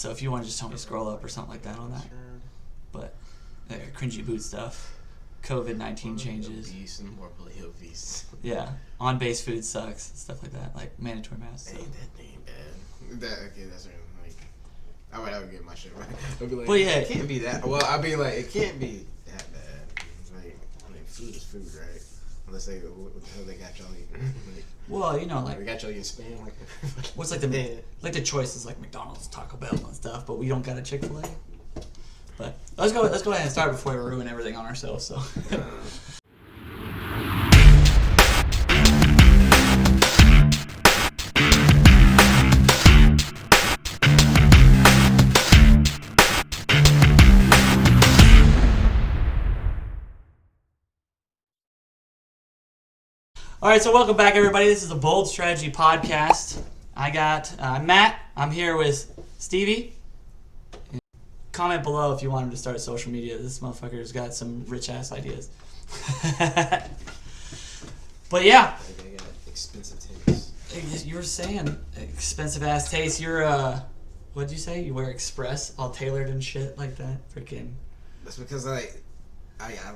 So if you want to just tell me scroll up or something like that on that. But cringy boot stuff. COVID-19 changes. Obese and morbidly obese. Yeah. On-base food sucks. Stuff like that. Like mandatory masks. Ain't that bad. Okay, that's right. I would get my shit right. I'd be like, but yeah, it can't be that. Well, I'd be like, it can't be that bad. Like food is food, right? Unless they, what the hell they got y'all eating? Well, you know, like they got y'all eating spam. Like, what's like the choices like McDonald's, Taco Bell, and stuff. But we don't got a Chick-fil-A. But let's go ahead and start before we ruin everything on ourselves. So. All right, so welcome back, everybody. This is the Bold Strategy Podcast. I got Matt. I'm here with Stevie. Comment below if you want him to start social media. This motherfucker's got some rich-ass ideas. But yeah. They got expensive taste. You were saying expensive-ass taste. You're, what'd you say? You wear Express, all tailored and shit like that? Freaking. That's because I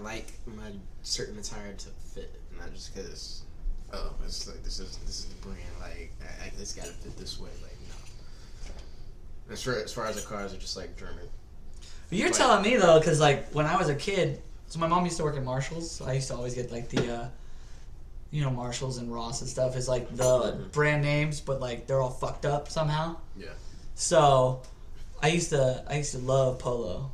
like my certain attire to fit, not just because... Oh, it's like this is the brand. Like it's gotta fit this way. Like no. As far as the cars are just like German. But you're telling me though, because like when I was a kid, so my mom used to work at Marshalls. So I used to always get like the, Marshalls and Ross and stuff is like the brand names, but like they're all fucked up somehow. Yeah. So I used to love Polo.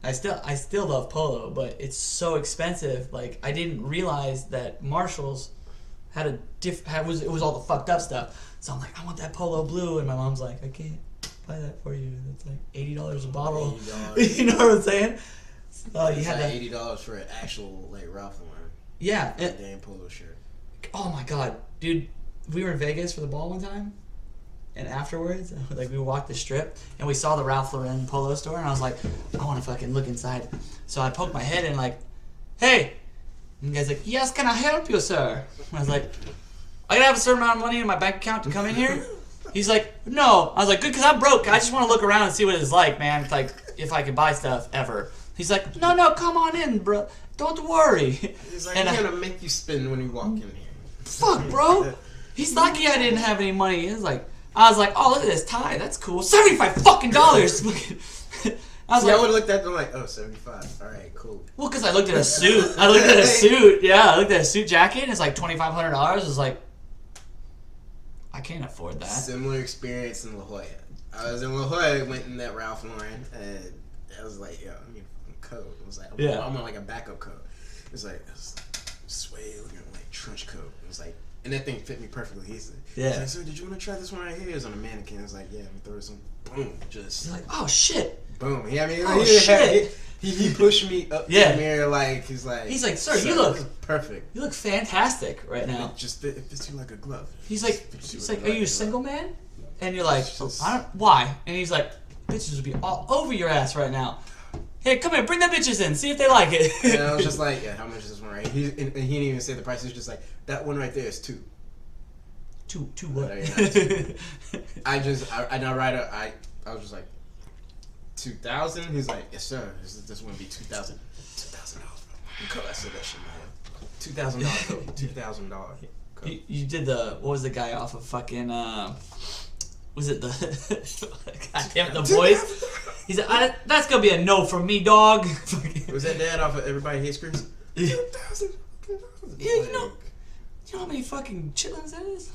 I still love Polo, but it's so expensive. Like I didn't realize that Marshalls had it was all the fucked up stuff. So I'm like, I want that Polo blue, and my mom's like, I can't buy that for you. It's like $80 a bottle. $80. You know what I'm saying? So you had like $80 for an actual like Ralph Lauren. Yeah. Damn Polo shirt. Oh my god, dude! We were in Vegas for the ball one time, and afterwards, like we walked the strip, and we saw the Ralph Lauren Polo store, and I was like, I want to fucking look inside. So I poked my head in, like, hey. And the guy's like, yes, can I help you, sir? And I was like, I gotta have a certain amount of money in my bank account to come in here? He's like, no. I was like, good, because I'm broke. I just want to look around and see what it's like, man. It's like, if I can buy stuff ever. He's like, no, come on in, bro. Don't worry. He's like, I'm gonna make you spend when you walk in here. Fuck, bro. He's lucky I didn't have any money. I was like, oh, look at this tie. That's cool. $75 fucking dollars. I would have looked at them like, oh, 75. All right, cool. Well, because I looked at a suit. I looked at a suit jacket, and it's like $2,500. I was like, I can't afford that. Similar experience in La Jolla. I was in La Jolla, went in that Ralph Lauren, and I was like, yo, I need a coat. It was like, I'm on like a backup coat. It was like suede looking like trench coat. It was like, and that thing fit me perfectly. He's like, so did you want to try this one right here? It was on a mannequin. I was like, yeah, let me throw this on. Boom, just. You're like, oh shit. Boom. Yeah, I mean, shit. He pushed me up to the mirror like he's like, sir, you look perfect. You look fantastic right now. It fits you like a glove. He's like, are you a single man? And you're like, why? And he's like, bitches would be all over your ass right now. Hey, come here, bring the bitches in, see if they like it. And I was just like, yeah, how much is this one right? And he didn't even say the price. He was just like, that one right there is $2. Two what? I was just like, 2,000. He's like, yes sir. This one be $2,000. $2,000. I said that shit in my head. $2,000 coat. $2,000. You did what was the guy off of fucking? Was it the? Goddamn, The Voice. He said, "That's gonna be a no from me, dog." Was that dad off of Everybody Hates Chris? 2,000. Yeah, you know how many fucking chitlins that is?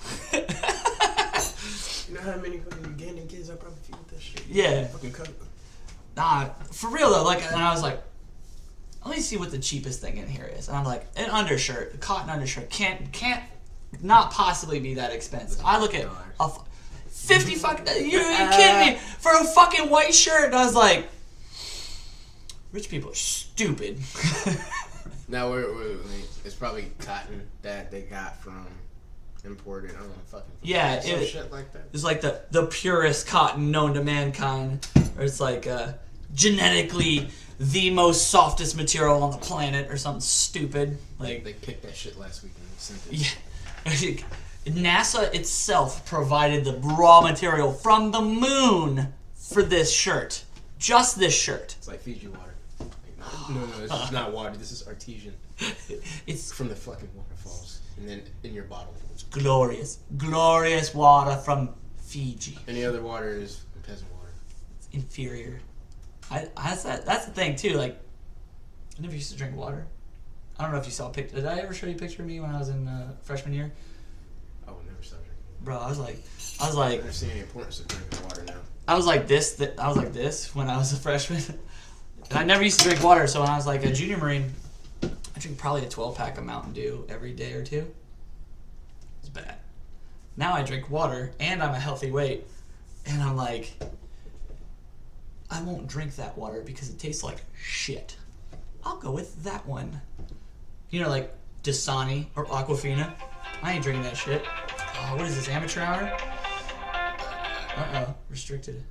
You know how many fucking Ugandan kids I probably feed with that shit? Yeah. Fucking coat. Nah, for real though. Like, and I was like, let me see what the cheapest thing in here is. And I'm like, an undershirt, a cotton undershirt can't not possibly be that expensive. I look at a 50 fucking. You kidding me? For a fucking white shirt, and I was like, rich people are stupid. Now it's probably cotton that they got from imported. I don't know, fucking. Yeah, shit like that. It's like the purest cotton known to mankind, or it's like genetically the most softest material on the planet, or something stupid. Like they picked that shit last week and sent it. Yeah, NASA itself provided the raw material from the moon for this shirt. Just this shirt. It's like Fiji water. No, this is not water. This is artesian. It's from the fucking waterfalls. And then in your bottle. It's glorious. Glorious water from Fiji. Any other water is peasant water. It's inferior. That's the thing, too. Like, I never used to drink water. I don't know if you saw a picture. Did I ever show you a picture of me when I was in freshman year? I would never stop drinking water. Bro, I was like, I understand the importance of drinking water now. I was like this when I was a freshman. And I never used to drink water, so when I was like a junior Marine, I drink probably a 12-pack of Mountain Dew every day or two. It's bad. Now I drink water, and I'm a healthy weight, and I'm like, I won't drink that water because it tastes like shit. I'll go with that one. You know, like Dasani or Aquafina. I ain't drinking that shit. Oh, what is this, amateur hour? Uh-oh, restricted.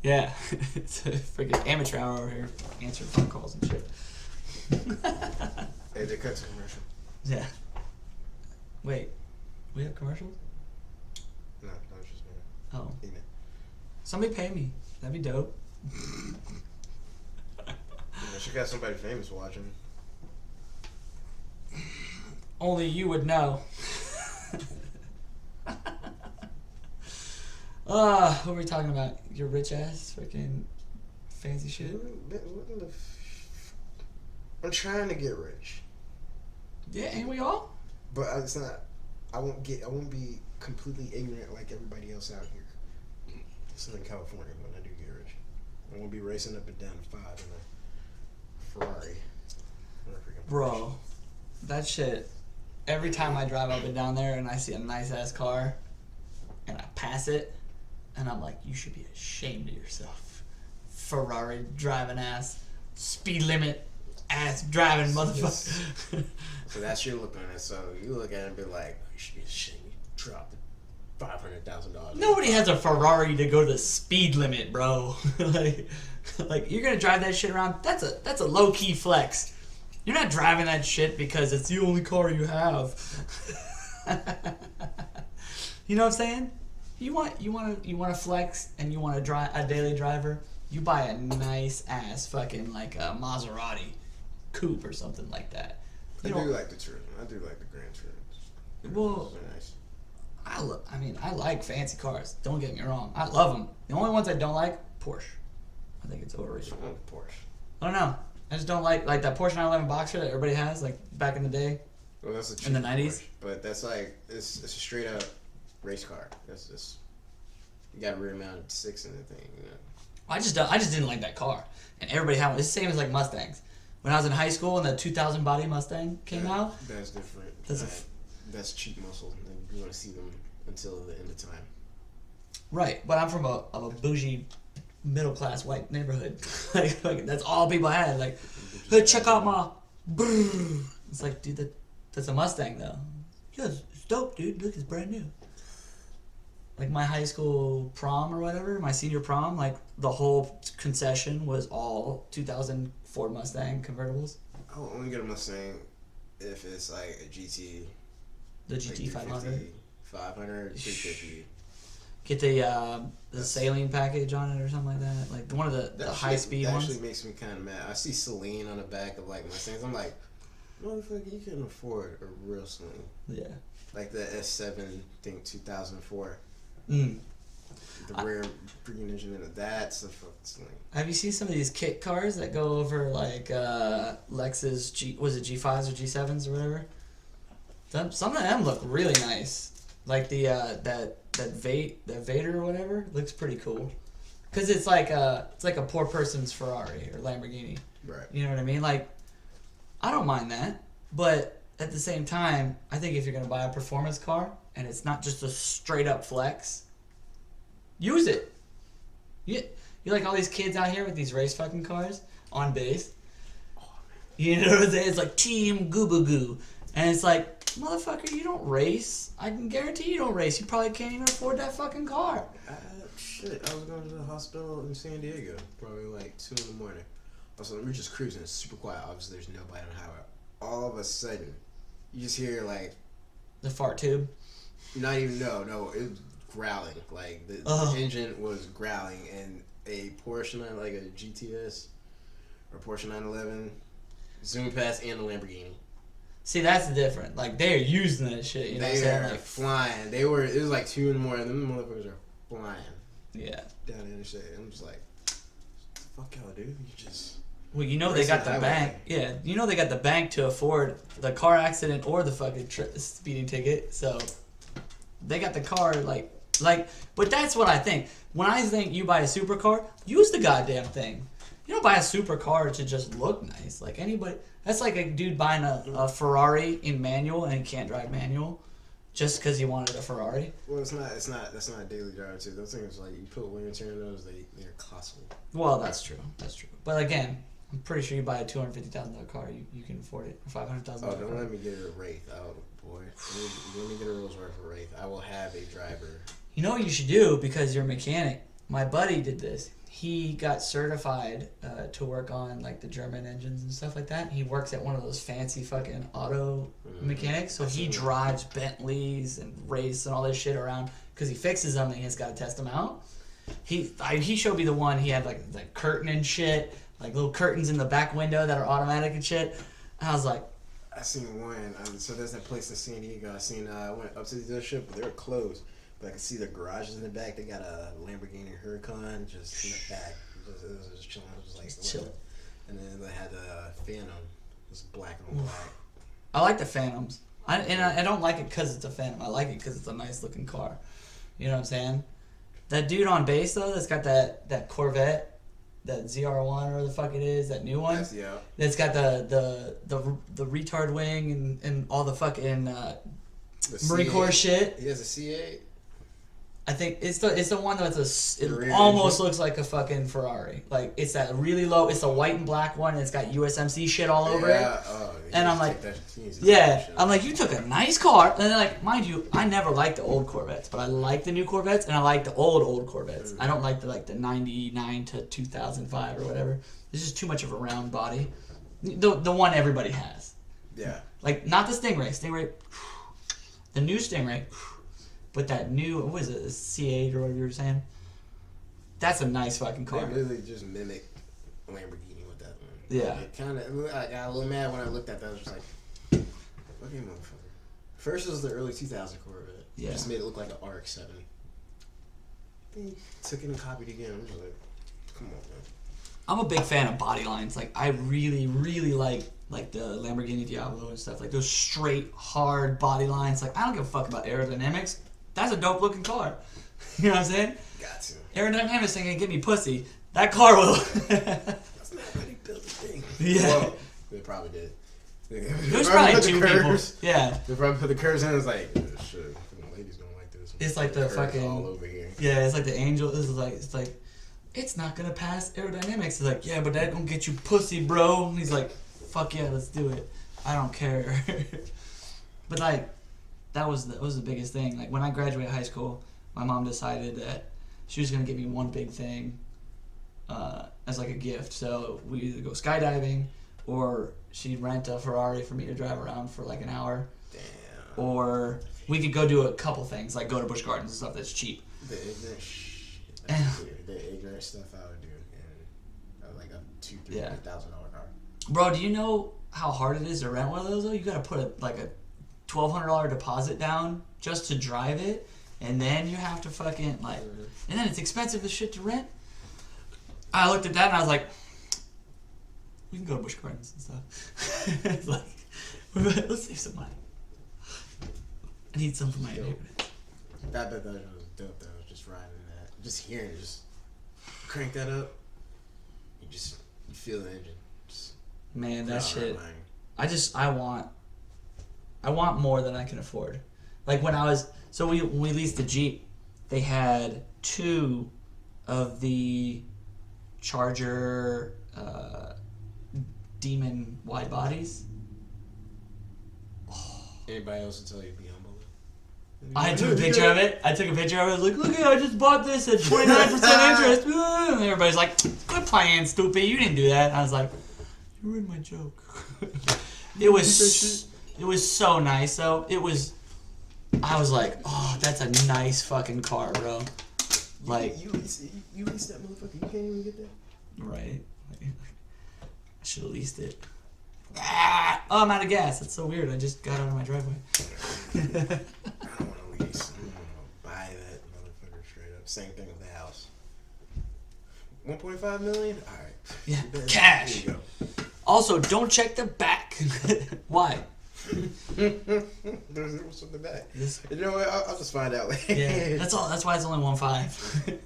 Yeah, it's a freaking amateur hour over here answering phone calls and shit. Hey, they cut to commercial. Yeah. Wait, we have commercials? No, it's just me. Oh. Eating it. Somebody pay me. That'd be dope. She got somebody famous watching. Only you would know. What were we talking about? Your rich ass freaking fancy shit? I'm trying to get rich. Yeah, ain't we all? But it's not. I won't be completely ignorant like everybody else out here. Southern California when I do get rich. I won't be racing up and down the 5 in a Ferrari. Bro, that shit. Every time I drive up and down there and I see a nice ass car and I pass it and I'm like, you should be ashamed of yourself. Ferrari driving ass, speed limit ass driving motherfucker. So that's your look on it. So you look at it and be like, you should be ashamed. You dropped $500,000. Nobody has a Ferrari to go to the speed limit, bro. like you're gonna drive that shit around. That's a low key flex. You're not driving that shit because it's the only car you have. You know what I'm saying? You want to flex and you want to drive a daily driver. You buy a nice ass fucking like a Maserati coupe or something like that. I do like the Turismo. I do like the Grand Turismo. Well, nice. I like fancy cars. Don't get me wrong. I love them. The only ones I don't like, Porsche. I think it's overrated. Porsche. I don't know. I just don't like that Porsche 911 Boxer that everybody has, like back in the day. Well, that's a cheap in the 90s. Porsche, but that's like it's a straight up race car. That's just you got a rear mounted 6 in the thing. You know? I just didn't like that car, and everybody had one. It's the same as like Mustangs. When I was in high school and the 2000 body Mustang came out, that's different. That's cheap muscle. You want to see them until the end of time. Right, but I'm from a bougie, middle class white neighborhood. like that's all people had. Like, hey, check out my. Brrr. It's like, dude, that's a Mustang though. Yeah, it's dope, dude. Look, it's brand new. Like my high school prom or whatever, my senior prom, like the whole concession was all 2000 Ford Mustang convertibles. I will only get a Mustang if it's like a GT. The GT 500. 500, 350. Get the saline package on it or something like that. Like one of the high speed ones. That actually makes me kind of mad. I see Celine on the back of like Mustangs. I'm like, motherfucker, you can afford a real Celine. Yeah. Like the S7, I think 2004. Mm. The rear freaking engine in it. That's a fucking Celine. Have you seen some of these kit cars that go over like Lexus was it G5s or G7s or whatever? Some of them look really nice. Like the that Vader or whatever looks pretty cool. Cause it's like a poor person's Ferrari or Lamborghini. Right. You know what I mean? Like, I don't mind that, but at the same time, I think if you're gonna buy a performance car and it's not just a straight up flex, use it. You like all these kids out here with these race fucking cars on base. Oh, you know what I'm saying? It's like Team Goobagoo, and it's like, motherfucker, you don't race. I can guarantee you don't race. You probably can't even afford that fucking car. Shit, I was going to the hospital in San Diego, probably like 2 in the morning. We're just cruising, it's super quiet. Obviously, there's nobody on the highway. All of a sudden, you just hear like the fart tube. Not even no. It growling. Like the engine was growling, and a Porsche like a GTS or Porsche 911 zoomed past and a Lamborghini. See, that's different. Like they're using that shit. You know what I'm saying? Like flying. They were. It was like 2 in the morning. Them motherfuckers are flying. Yeah. Down the interstate. I'm just like, fuck y'all, dude. You just. Well, you know they got the bank. Yeah, you know they got the bank to afford the car accident or the fucking speeding ticket. So they got the car like. But that's what I think. When I think you buy a supercar, use the goddamn thing. You don't buy a supercar to just look nice. Like anybody. That's like a dude buying a Ferrari in manual and he can't drive manual just because he wanted a Ferrari. Well, it's not. That's not a daily driver too. Those things like you put wear and tear in those, they're costly. Well, that's true. That's true. But again, I'm pretty sure you buy a $250,000 car, you can afford it. Or $500,000. Oh, don't let me get a Wraith. Oh boy, let me get a Rolls Royce for Wraith. I will have a driver. You know what you should do because you're a mechanic. My buddy did this. He got certified to work on like the German engines and stuff like that. He works at one of those fancy fucking auto mechanics. So he drives Bentleys and race and all this shit around because he fixes them and he's got to test them out. He showed me the one. He had like curtain and shit, like little curtains in the back window that are automatic and shit. And I was like, I seen one. So there's that place in San Diego. I went up to the dealership, but they were closed. But I could see the garages in the back. They got a Lamborghini Huracan just in the back. It was just chilling. It was like chill. And then they had the Phantom. It was black on black. I like the Phantoms. I don't like it because it's a Phantom. I like it because it's a nice looking car. You know what I'm saying? That dude on base though, that's got that Corvette, that ZR1 or the fuck it is, that new one. Yes, yeah. That's got the retard wing and all the fucking Marine Corps shit. He has a C8. I think it's the one that's it almost looks like a fucking Ferrari. Like it's that really low. It's the white and black one. And it's got USMC shit all over it. And I'm like, I'm like, you took a nice car. And then like, mind you, I never liked the old Corvettes, but I like the new Corvettes and I like the old Corvettes. I don't like the 99 to 2005 or whatever. It's just too much of a round body. The one everybody has. Yeah. Like not the Stingray. The new Stingray. But that new, what was it, a C8 or whatever you were saying? That's a nice fucking car. They literally just mimic a Lamborghini with that one. Yeah. It kind of, I got a little mad when I looked at that. I was just like, fucking motherfucker. First was the early 2000 Corvette. Yeah. Just made it look like an RX-7. They took it and copied it again. I was just like, come on, man. I'm a big fan of body lines. Like, I really, really like the Lamborghini Diablo and stuff. Like, those straight, hard body lines. Like, I don't give a fuck about aerodynamics. That's a dope looking car. You know what I'm saying? Got to. Aerodynamics ain't gonna give me pussy. That car will. That's not how they built the thing. Yeah. Well, they probably did. There's probably two people. Yeah. They probably put the curves in and it's like, shit, the ladies don't like this. It's like the fucking. All over here. Yeah, it's like the angel. This is like, it's not gonna pass aerodynamics. It's like, yeah, but that gonna get you pussy, bro. And he's like, fuck yeah, let's do it. I don't care. But like, that was the biggest thing. Like when I graduated high school, my mom decided that she was gonna give me one big thing as like a gift. So we either go skydiving, or she'd rent a Ferrari for me to drive around for like an hour. Damn. Or we could go do a couple things, like go to Busch Gardens and stuff that's cheap. The ignorant shit. The ignorant stuff I would do in like a $2,000-$3,000 car. Bro, do you know how hard it is to rent one of those though? You gotta put a $1,200 deposit down just to drive it, and then you have to fucking and then it's expensive as shit to rent. I looked at that and I was like, we can go to Busch Gardens and stuff. It's like, let's save some money. I need some for my neighborhood. That was dope though. Just riding that, just hearing it, just crank that up. You feel the engine. Man, that shit. I want more than I can afford. Like when we leased the Jeep, they had 2 of the Charger Demon wide bodies. Anybody else will tell you to be humble? I took a picture of it. I was like, look at, I just bought this at 29% interest. And everybody's like, quit playing, stupid. You didn't do that. And I was like, you ruined my joke. It was so nice though. I was like, oh, that's a nice fucking car, bro. Like you lease that motherfucker. You can't even get that. Right. I should have leased it. Ah! Oh, I'm out of gas. That's so weird. I just got out of my driveway. I don't want to lease. I want to buy that motherfucker straight up. Same thing with the house. 1.5 million. All right. Yeah. Cash. There you go. Also, don't check the back. Why? There's something back. You know what? I'll just find out later. Yeah. That's all. That's why it's only 1.5.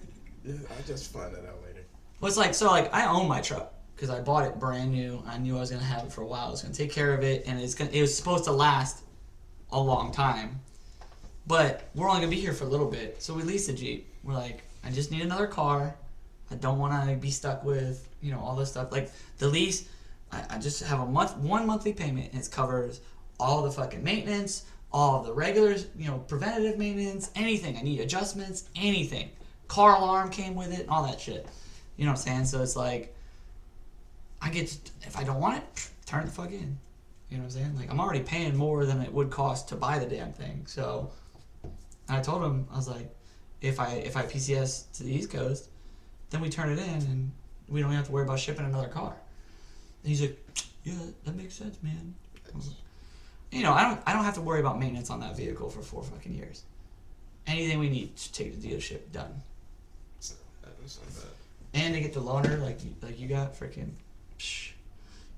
Yeah, I'll just find that out later. Well, it's like, so like I own my truck because I bought it brand new. I knew I was gonna have it for a while. I was gonna take care of it, and it was supposed to last a long time. But we're only gonna be here for a little bit, so we leased a Jeep. We're like, I just need another car. I don't want to be stuck with all this stuff. Like the lease, I just have one monthly payment, and it covers all the fucking maintenance, all of the regular preventative maintenance, anything I need, adjustments, anything. Car alarm came with it, all that shit. You know what I'm saying? So it's like, I get to, if I don't want it, turn it the fuck in. You know what I'm saying? Like, I'm already paying more than it would cost to buy the damn thing. So, I told him, I was like, if I PCS to the East Coast, then we turn it in and we don't have to worry about shipping another car. And he's like, yeah, that makes sense, man. I don't have to worry about maintenance on that vehicle for 4 fucking years. Anything we need to take to the dealership, done. That's not bad. And to get the loaner like you got, freaking. Psh.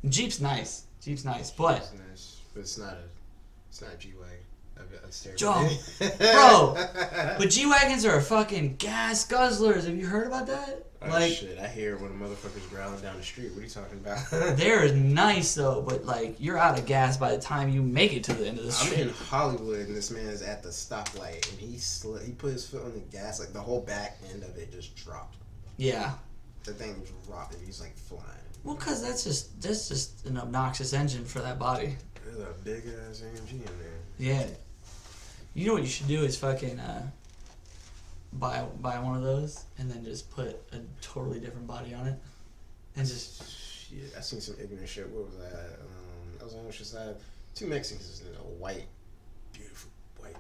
Jeep's nice. But It's nice, but it's not a G-Wagon. That's terrible. Joe, bro, but G-Wagons are fucking gas guzzlers. Have you heard about that? Oh shit! I hear when a motherfucker's growling down the street. What are you talking about? They're nice though, but like you're out of gas by the time you make it to the end of the street. I'm in Hollywood and this man is at the stoplight and he put his foot on the gas, like the whole back end of it just dropped. Yeah. The thing just dropped and he's like flying. Well, cause that's just an obnoxious engine for that body. There's a big ass AMG in there. Yeah. You know what you should do is fucking buy one of those and then just put a totally different body on it, and just. Shit, I seen some ignorant shit. What was that? I was on the side. 2 Mexicans in a white, beautiful white,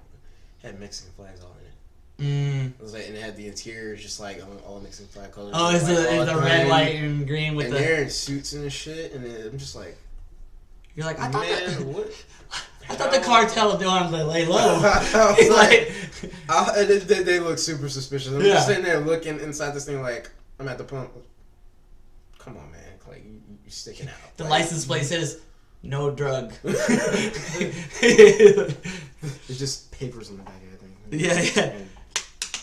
had Mexican flags all in it. It was like, and it had the interior just like all Mexican flag colors. Oh, it's the red, white, and green with and the. they're in suits and shit, and then I'm just like. You're like, I thought what? I thought the cartel would want to lay low. And they look super suspicious. I'm just sitting there looking inside this thing like, I'm at the pump. Come on, man. Like, you sticking out. The license plate says, no drug. There's just papers on the back of that thing. Yeah.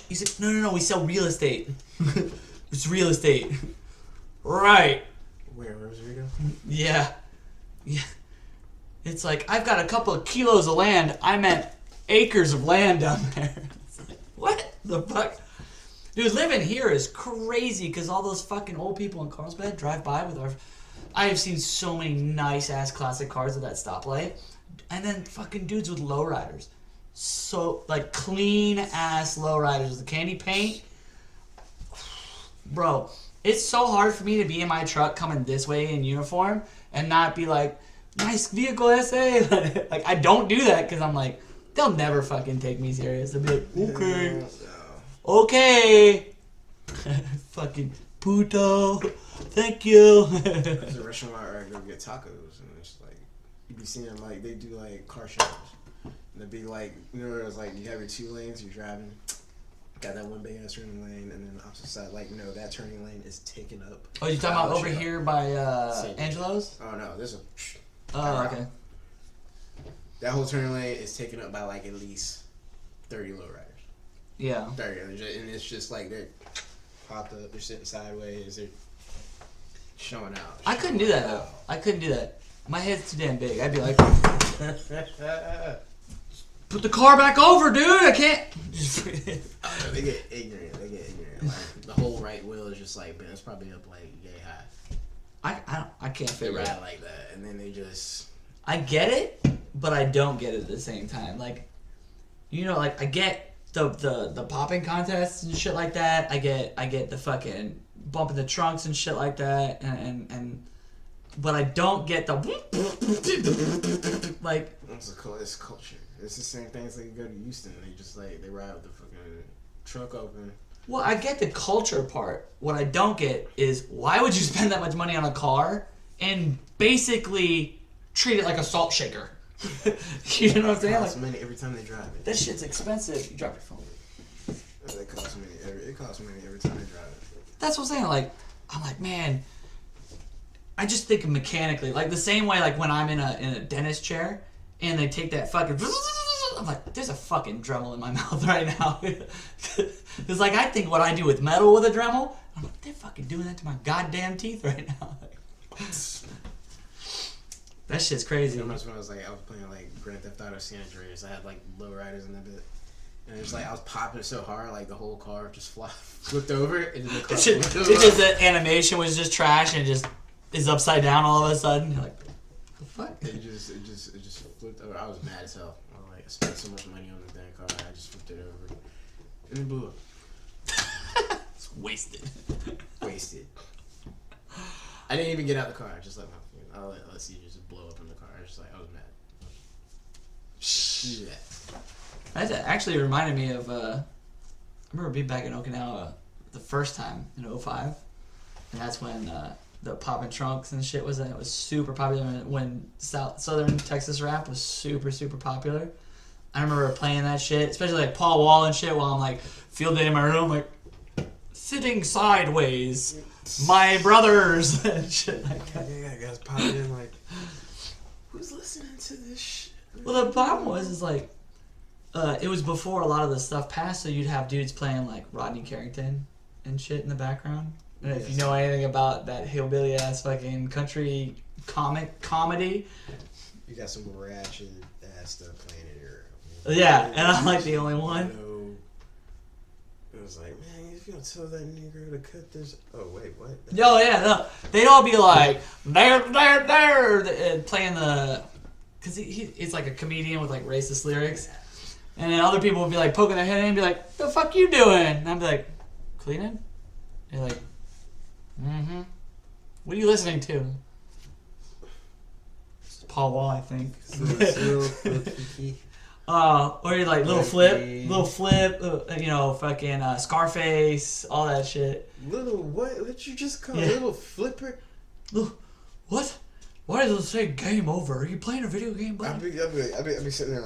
He said, no, we sell real estate. It's real estate. Right. Where was Rico? Yeah. It's like, I've got a couple of kilos of land. I meant acres of land down there. It's like, what the fuck? Dude, living here is crazy because all those fucking old people in Carlsbad drive by with our... I have seen so many nice-ass classic cars at that stoplight. And then fucking dudes with lowriders. So, like, clean-ass lowriders with the candy paint. Bro, it's so hard for me to be in my truck coming this way in uniform and not be like... Nice vehicle, SA. Like, I don't do that because I'm like, they'll never fucking take me serious. They'll be like, okay. Fucking puto. Thank you. There's a restaurant where I go get tacos, and it's like, you be seeing them, like, they do, like, car shows. And they'd be like, it's like, you have your 2 lanes, you're driving, got that one big ass turning lane, and then the opposite side, like, no, that turning lane is taken up. Oh, you talking about over here by Angelo's? Oh, no, there's a... Oh, okay. That whole turning lane is taken up by like at least 30 lowriders. Yeah. 30, and it's just like they're popped up, they're sitting sideways, they're showing out. I couldn't do that though. I couldn't do that. My head's too damn big. I'd be like, put the car back over, dude. I can't. They get ignorant. Like, the whole right wheel is just like, it's probably up like yay high. I can't figure it out like that, and then they just. I get it, but I don't get it at the same time. Like, like I get the popping contests and shit like that. I get the fucking bumping the trunks and shit like that, but I don't get the like. It's culture. It's the same thing as like you go to Houston. They just like they ride with the fucking truck open. Well, I get the culture part. What I don't get is why would you spend that much money on a car and basically treat it like a salt shaker? You know what I'm saying? It costs money every time they drive it. That shit's expensive. You drop your phone. It costs money every time they drive it. That's what I'm saying. Like, I'm like, man, I just think mechanically, like the same way, like when I'm in a dentist chair and they take that fucking, I'm like, there's a fucking Dremel in my mouth right now. It's like I think what I do with metal with a Dremel, I'm like, they're fucking doing that to my goddamn teeth right now. That shit's crazy. You know, when I was playing like Grand Theft Auto San Andreas, I had like low riders in that bit. And it's like I was popping it so hard, like the whole car just flipped over, and then the car it's just the animation was just trash, and it just is upside down all of a sudden. You're like, the fuck? It just flipped over. I was mad as hell. I spent so much money on the damn car, I just flipped it over, and it blew up. It's wasted. Wasted. I didn't even get out of the car. I just let let's see, just blow up in the car. I was just like, I was mad. Do that. That actually reminded me of, I remember being back in Okinawa the first time in 2005, and that's when the Poppin' Trunks and shit was super popular when Southern Texas rap was super, super popular. I remember playing that shit, especially like Paul Wall and shit, while I'm like field day in my room, like sitting sideways, my brothers and shit like that. Yeah, guys pop in like, who's listening to this shit? Well, the problem is like, it was before a lot of the stuff passed, so you'd have dudes playing like Rodney Carrington and shit in the background. And if you know anything about that hillbilly ass fucking country comedy, you got some ratchet ass stuff playing in here. Yeah, and I'm like the only one. It was like, man, if you don't tell that Negro to cut this. Oh wait, what? Yo, yeah, no, they'd all be like there, playing the, cause he's like a comedian with like racist lyrics. And then other people would be like poking their head in and be like, the fuck you doing? And I'd be like, cleaning? And you're like, mm-hmm. What are you listening to? It's Paul Wall, I think. Or you're like, little flip, you know, fucking Scarface, all that shit. Little what? What you just call little flipper? What? Why does it say game over? Are you playing a video game, buddy? I'll be sitting there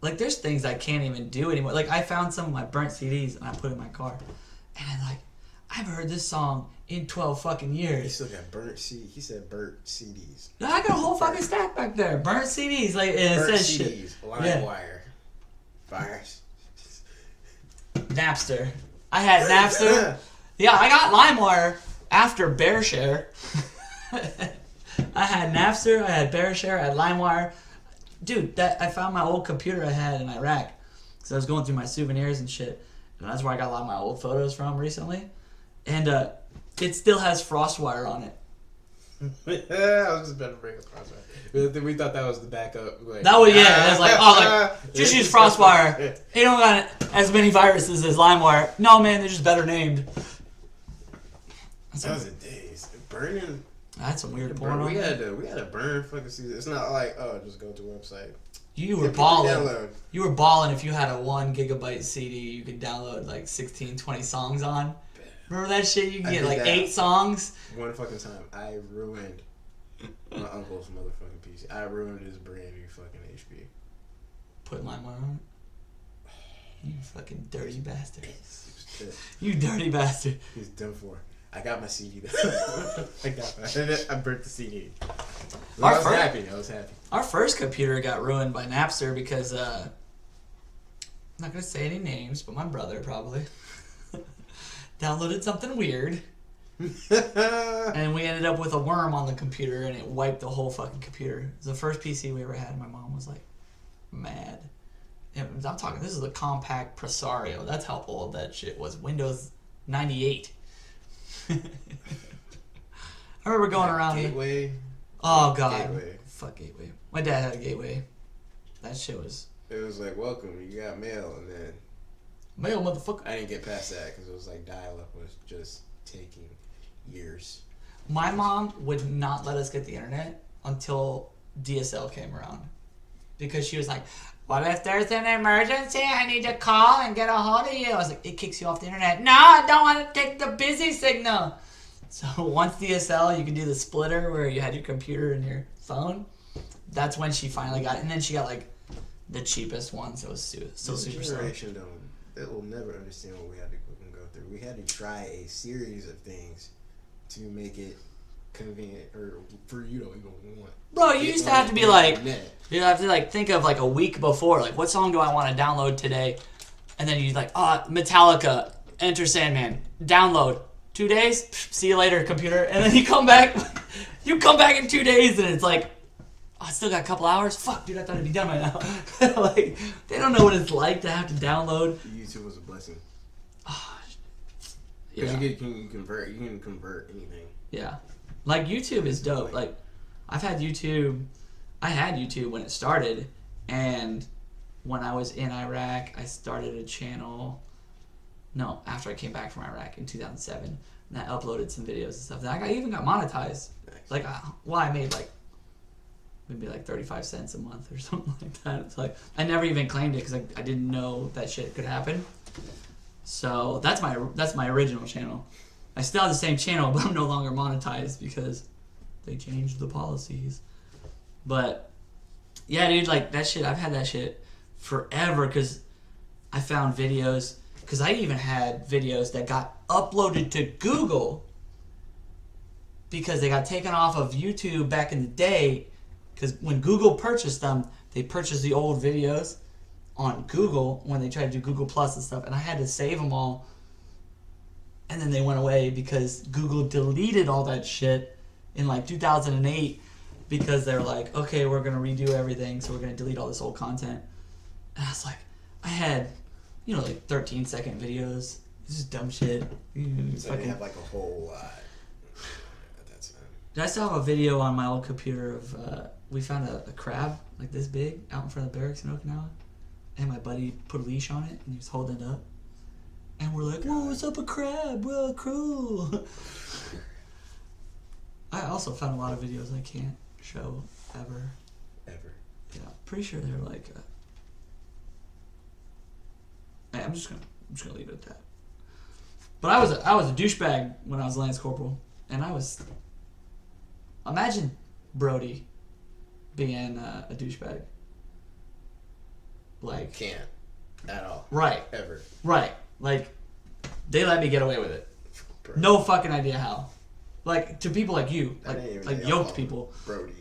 like, there's things I can't even do anymore. Like, I found some of my burnt CDs and I put it in my car. And I'm like, I haven't heard this song in 12 fucking years. He still got burnt CDs. He said burnt CDs. No, I got a whole fucking stack back there. Burnt CDs. Like, and burnt it says CDs. shit. LimeWire. Fires. Napster. I had Napster. Yeah, I got LimeWire after BearShare. I had Napster. I had BearShare. I had LimeWire. Dude, I found my old computer I had in Iraq. Because I was going through my souvenirs and shit. And that's where I got a lot of my old photos from recently. And it still has FrostWire on it. I was just about to bring up FrostWire. We thought that was the backup. Like, that was, yeah. It was like, just use FrostWire. It don't got as many viruses as LimeWire. No, man, they're just better named. That was the days. Burning. I had some weird porn on. We had to burn fucking season. It's not like, oh, just go to the website. You were balling. You were balling if you had a 1 gigabyte CD you could download like 16, 20 songs on. Remember that shit? You could get like 8 songs. One fucking time, I ruined my uncle's motherfucking PC. I ruined his brand new fucking HP. Put LimeWire on it? You fucking dirty bastard. You dirty bastard. He's done for. I got my CD though. I burnt the CD. I was happy. Our first computer got ruined by Napster because, I'm not going to say any names, but my brother probably downloaded something weird. And we ended up with a worm on the computer and it wiped the whole fucking computer. It was the first PC we ever had and my mom was like, mad. I'm talking, this is a compact Presario. That's how old that shit was. Windows 98. I remember going around. Gateway. Oh god. Gateway. Fuck Gateway. My dad had a Gateway. That shit was. It was like, welcome, you got mail, and then. Mail, motherfucker. I didn't get past that because it was like dial-up was just taking years. My mom would not let us get the internet until DSL came around. Because she was like, what if there's an emergency? I need to call and get a hold of you. I was like, it kicks you off the internet. No, I don't want to take the busy signal. So once DSL, you can do the splitter where you had your computer and your phone. That's when she finally got it. And then she got like the cheapest one, so it was still super slow. Generation though, it will never understand what we had to go through. We had to try a series of things to make it convenient or for you to even want. Bro, you used to have to be like, you have to like think of like a week before, like what song do I want to download today, and then you like, Metallica, Enter Sandman, download. 2 days, see you later, computer, and then you come back in 2 days, and it's like, I still got a couple hours. Fuck, dude, I thought it'd be done by now. Like, they don't know what it's like to have to download. YouTube was a blessing. Yeah. Because you can convert anything. Yeah. Like, YouTube is dope. Like, I had YouTube when it started, and when I was in Iraq, I started a channel. No, after I came back from Iraq in 2007, and I uploaded some videos and stuff. And I even got monetized. Nice. Like, I made like maybe like 35 cents a month or something like that. It's like I never even claimed it because I didn't know that shit could happen. So that's my original channel. I still have the same channel, but I'm no longer monetized because they changed the policies. But yeah, dude, like that shit, I've had that shit forever because I found videos. Because I even had videos that got uploaded to Google because they got taken off of YouTube back in the day. Because when Google purchased them, they purchased the old videos on Google when they tried to do Google Plus and stuff. And I had to save them all. And then they went away because Google deleted all that shit in like 2008 because they were like, okay, we're going to redo everything. So we're going to delete all this old content. And I was like, I had... like 13-second videos. This is dumb shit. So you have like a whole lot at that time. I still have a video on my old computer of we found a crab like this big out in front of the barracks in Okinawa, and my buddy put a leash on it and he was holding it up, and we're like, "Whoa, what's up, a crab? Well, cool." I also found a lot of videos I can't show ever. Yeah, pretty sure they're like. I'm just gonna leave it at that. But I was a douchebag when I was Lance Corporal, and I was. Imagine Brody being a douchebag. Like can't at all. Right. Ever. Right. Like they let me get away with it. No fucking idea how. Like to people like you, like yoked people. Brody.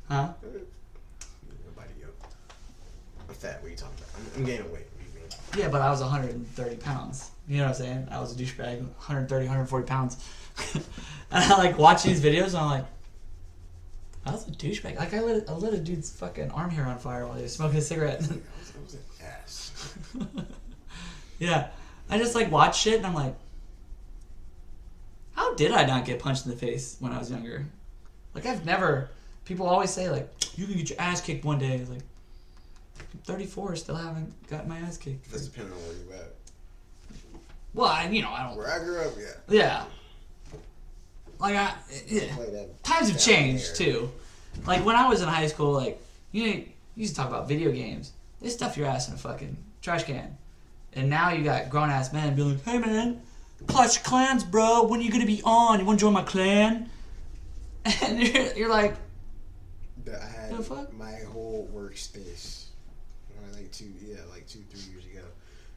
Huh? Nobody yoked. I'm fat. What are you talking about? I'm gaining weight. Yeah, but I was 130 pounds. You know what I'm saying? I was a douchebag, 130, 140 pounds. And I like watch these videos and I'm like, I was a douchebag. Like I lit a dude's fucking arm hair on fire while he was smoking a cigarette. I was an ass. Yeah. I just like watch shit and I'm like, how did I not get punched in the face when I was younger? Like I've never, people always say like, you can get your ass kicked one day. Like, I'm 34, still haven't got my ass kicked. That's depending on where you're at. Well, I don't. Where I grew up, yeah. Yeah. Like times have changed too. Like when I was in high school, like you used to talk about video games. They stuff your ass in a fucking trash can, and now you got grown ass men being like, "Hey man, Clash of Clans, bro. When are you gonna be on? You want to join my clan?" And you're like, I had my whole workspace. Like 2-3 years ago,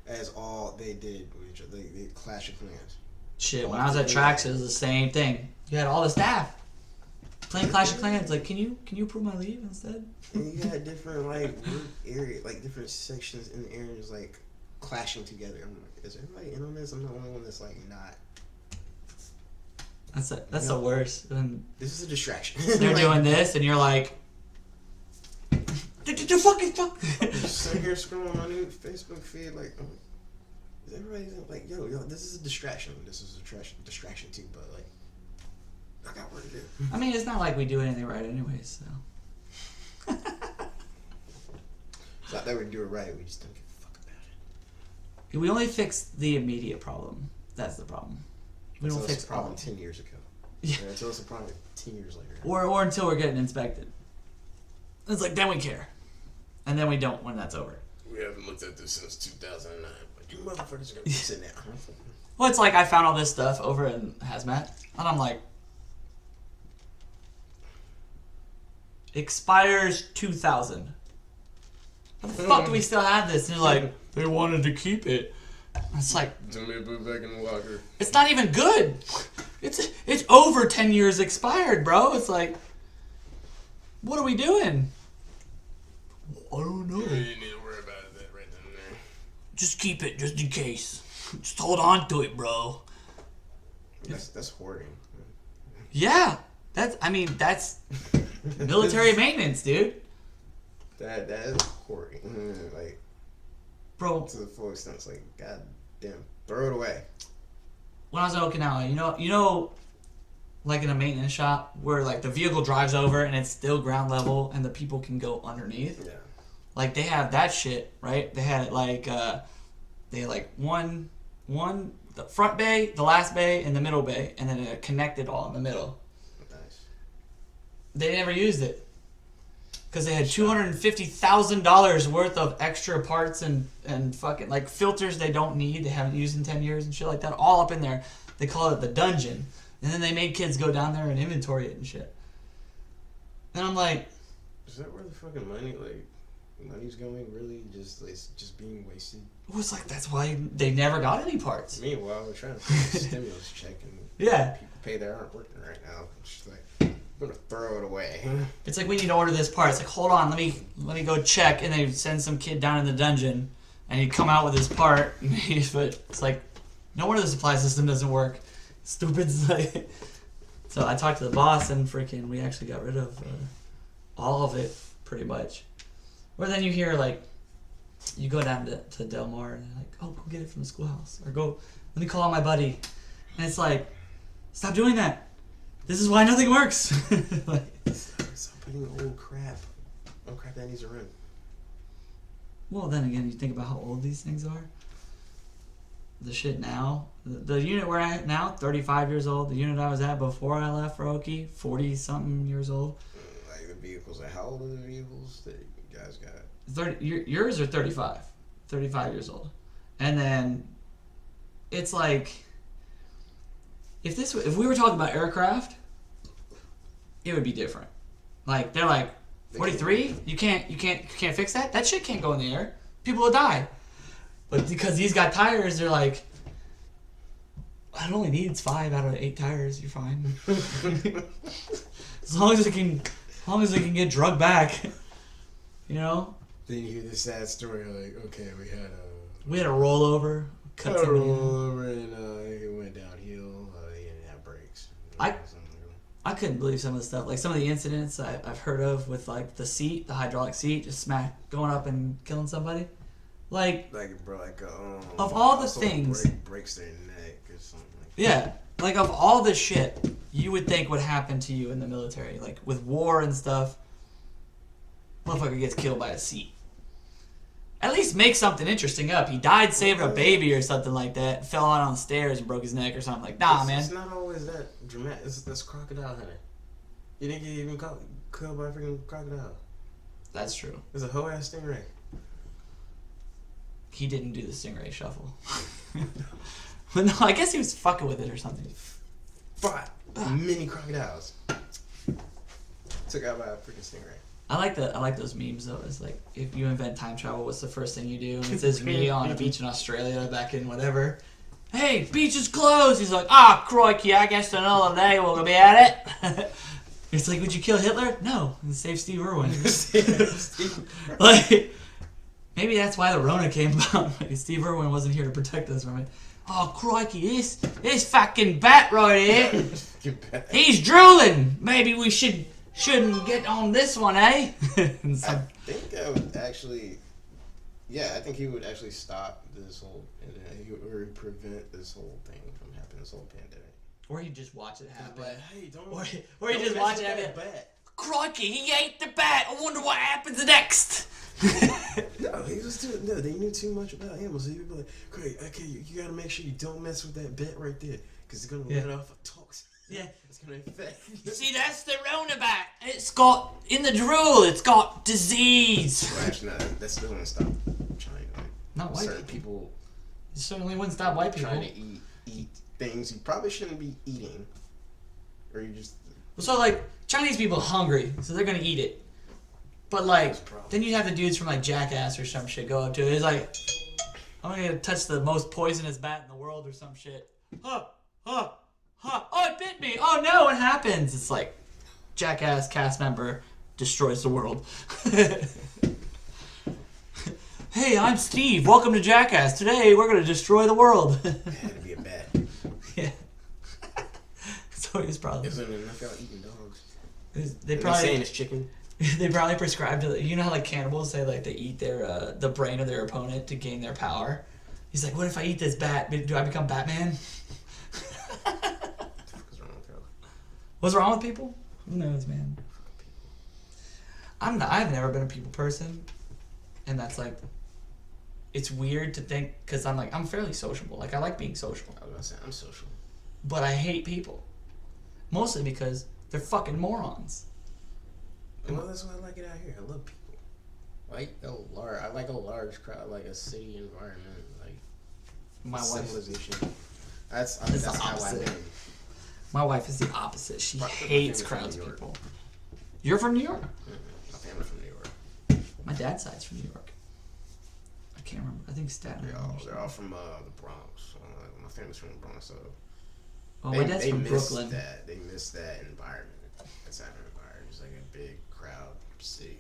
as all they did was they Clash of Clans. Shit, when I was at Trax, it was the same thing. You had all the staff playing Clash of Clans. Like, can you approve my leave instead? And you had different like work area, like different sections in the areas like clashing together. I'm like, is everybody in on this? I'm the only one that's like not. That's the worst. This is a distraction. They're doing this, and you're like. The fucking fuck. Just sitting here scrolling on your Facebook feed, like, everybody's like, yo, this is a distraction. This is a distraction too, but like, I got work to do. I mean, it's not like we do anything right, anyways. So. It's not that we do it right. We just don't give a fuck about it. We only fix the immediate problem. That's the problem. We don't fix the problem 10 years ago. Yeah. Until it's a problem 10 years later. Or until we're getting inspected. It's like, then we care. And then we don't when that's over. We haven't looked at this since 2009. But you motherfuckers are going to sit down. Well, it's like I found all this stuff over in Hazmat. And I'm like, expires 2000. How the fuck do we still have this? And they're like, they wanted to keep it. It's like, tell me to put it back in the locker. It's not even good. It's over 10 years expired, bro. It's like, what are we doing? I don't know. You need to worry about that right then and there. Just keep it, just in case. Just hold on to it, bro. That's hoarding. Yeah, that's military maintenance, dude. That is hoarding. Like, bro, to the full extent, it's like, god damn, throw it away. When I was in Okinawa, you know, like in a maintenance shop where like the vehicle drives over and it's still ground level and the people can go underneath. Yeah. Like they have that shit, right? They had like one the front bay, the last bay, and the middle bay, and then it connected all in the middle. Nice. They never used it because they had $250,000 worth of extra parts and fucking like filters they don't need, they haven't used in 10 years and shit like that, all up in there. They call it the dungeon, and then they made kids go down there and inventory it and shit. And I'm like, is that where the fucking money's going? Really, just being wasted. It was like, that's why they never got any parts. Meanwhile, we're trying to pay a stimulus check and Yeah. people pay that aren't working right now. It's just like, I'm gonna throw it away. It's like, we need to order this part. It's like, hold on, let me go check, and they send some kid down in the dungeon, and he'd come out with his part, but it's like, no wonder the supply system doesn't work. Stupid. Like, so I talked to the boss, and freaking, we actually got rid of all of it, pretty much. Or then you hear, like, you go down to Del Mar, and they're like, oh, go get it from the schoolhouse. Or go, let me call my buddy. And it's like, stop doing that. This is why nothing works. Like, stop putting old crap that needs to run. Well, then again, you think about how old these things are. The shit now, the unit we're at now, 35 years old. The unit I was at before I left for Okie, 40-something years old. Like the vehicles, like how old are the vehicles that you guys got? 30. Yours are 35. 35 years old. And then it's like, if we were talking about aircraft, it would be different. Like, they're like, 43? You can't fix that? That shit can't go in the air. People will die. But because these got tires, they're like, it only needs 5 out of 8 tires. You're fine. as long as it can get drugged back, you know. Then you hear this sad story like, okay, we had a rollover. And it went downhill. They didn't have brakes. I couldn't believe some of the stuff, like some of the incidents I've heard of with like the hydraulic seat, just going up and killing somebody. Like of all the things, breaks their neck or something. Yeah, like of all the shit you would think would happen to you in the military, like with war and stuff, motherfucker gets killed by a seat. At least make something interesting up. He died saving a baby or something like that, fell out on the stairs and broke his neck or something. Like, nah, man. It's not always that dramatic. That's crocodile hunting. You didn't get even killed by a freaking crocodile. That's true. It's a whole ass stingray. He didn't do the stingray shuffle. But no, I guess he was fucking with it or something. 5 mini crocodiles. Took out by a freaking stingray. I like those memes though. It's like, if you invent time travel, what's the first thing you do? And it says me on a beach in Australia back in whatever. Hey, beach is closed. He's like, crikey, I guess another day we'll be at it. It's like, would you kill Hitler? No, and save Steve Irwin. Like, maybe that's why the Rona came about. Like, Steve Irwin wasn't here to protect us from it. Oh, crikey, this fucking bat right here. He's drooling. Maybe we shouldn't get on this one, eh? I think I would actually, I think he would actually stop this whole, or prevent this whole thing from happening, this whole pandemic. Or he'd just watch it happen. But, hey, or he'd just watch it happen. Crikey, he ate the bat. I wonder what happens next. No, he was too. No, they knew too much about him. So he'd be like, "Great, okay, you gotta make sure you don't mess with that bat right there, because it's gonna let off a toxin." Yeah. It's gonna infect. See, that's the roundabout. It's got, in the drool, it's got disease. Well, actually, no, that still won't stop China. Like, Not white certain people You certainly wouldn't stop white people. trying to eat things you probably shouldn't be eating. Or you just... So, like, Chinese people are hungry, so they're gonna eat it. But, like, then you have the dudes from, like, Jackass or some shit go up to it. It's like, I'm gonna touch the most poisonous bat in the world or some shit. Huh, huh, huh. Oh, it bit me. Oh, no, what happens? It's like, Jackass cast member destroys the world. Hey, I'm Steve. Welcome to Jackass. Today, we're gonna destroy the world. It had to be a bat. Yeah. So he's probably... Isn't enough out eating dogs. They probably saying it's chicken. They probably prescribed it. You know how like cannibals say like they eat their the brain of their opponent to gain their power. He's like, what if I eat this bat? Do I become Batman? What's wrong with people? Who knows, man? I've never been a people person, and that's like, it's weird to think because I'm fairly sociable. Like I like being social. I was gonna say I'm social, but I hate people, mostly because they're fucking morons. Well, that's why I like it out here. I love people. I like a large crowd, like a city environment, like my civilization. That's how I've been. My wife is the opposite. She hates crowds of people. You're from New York? Mm-hmm. My family's from New York. My dad's side's from New York. I can't remember. I think Staten Island. They're all from the Bronx. My family's from the Bronx, so. My dad's from Brooklyn. They miss that environment. That's that environment. It's like a big crowd city.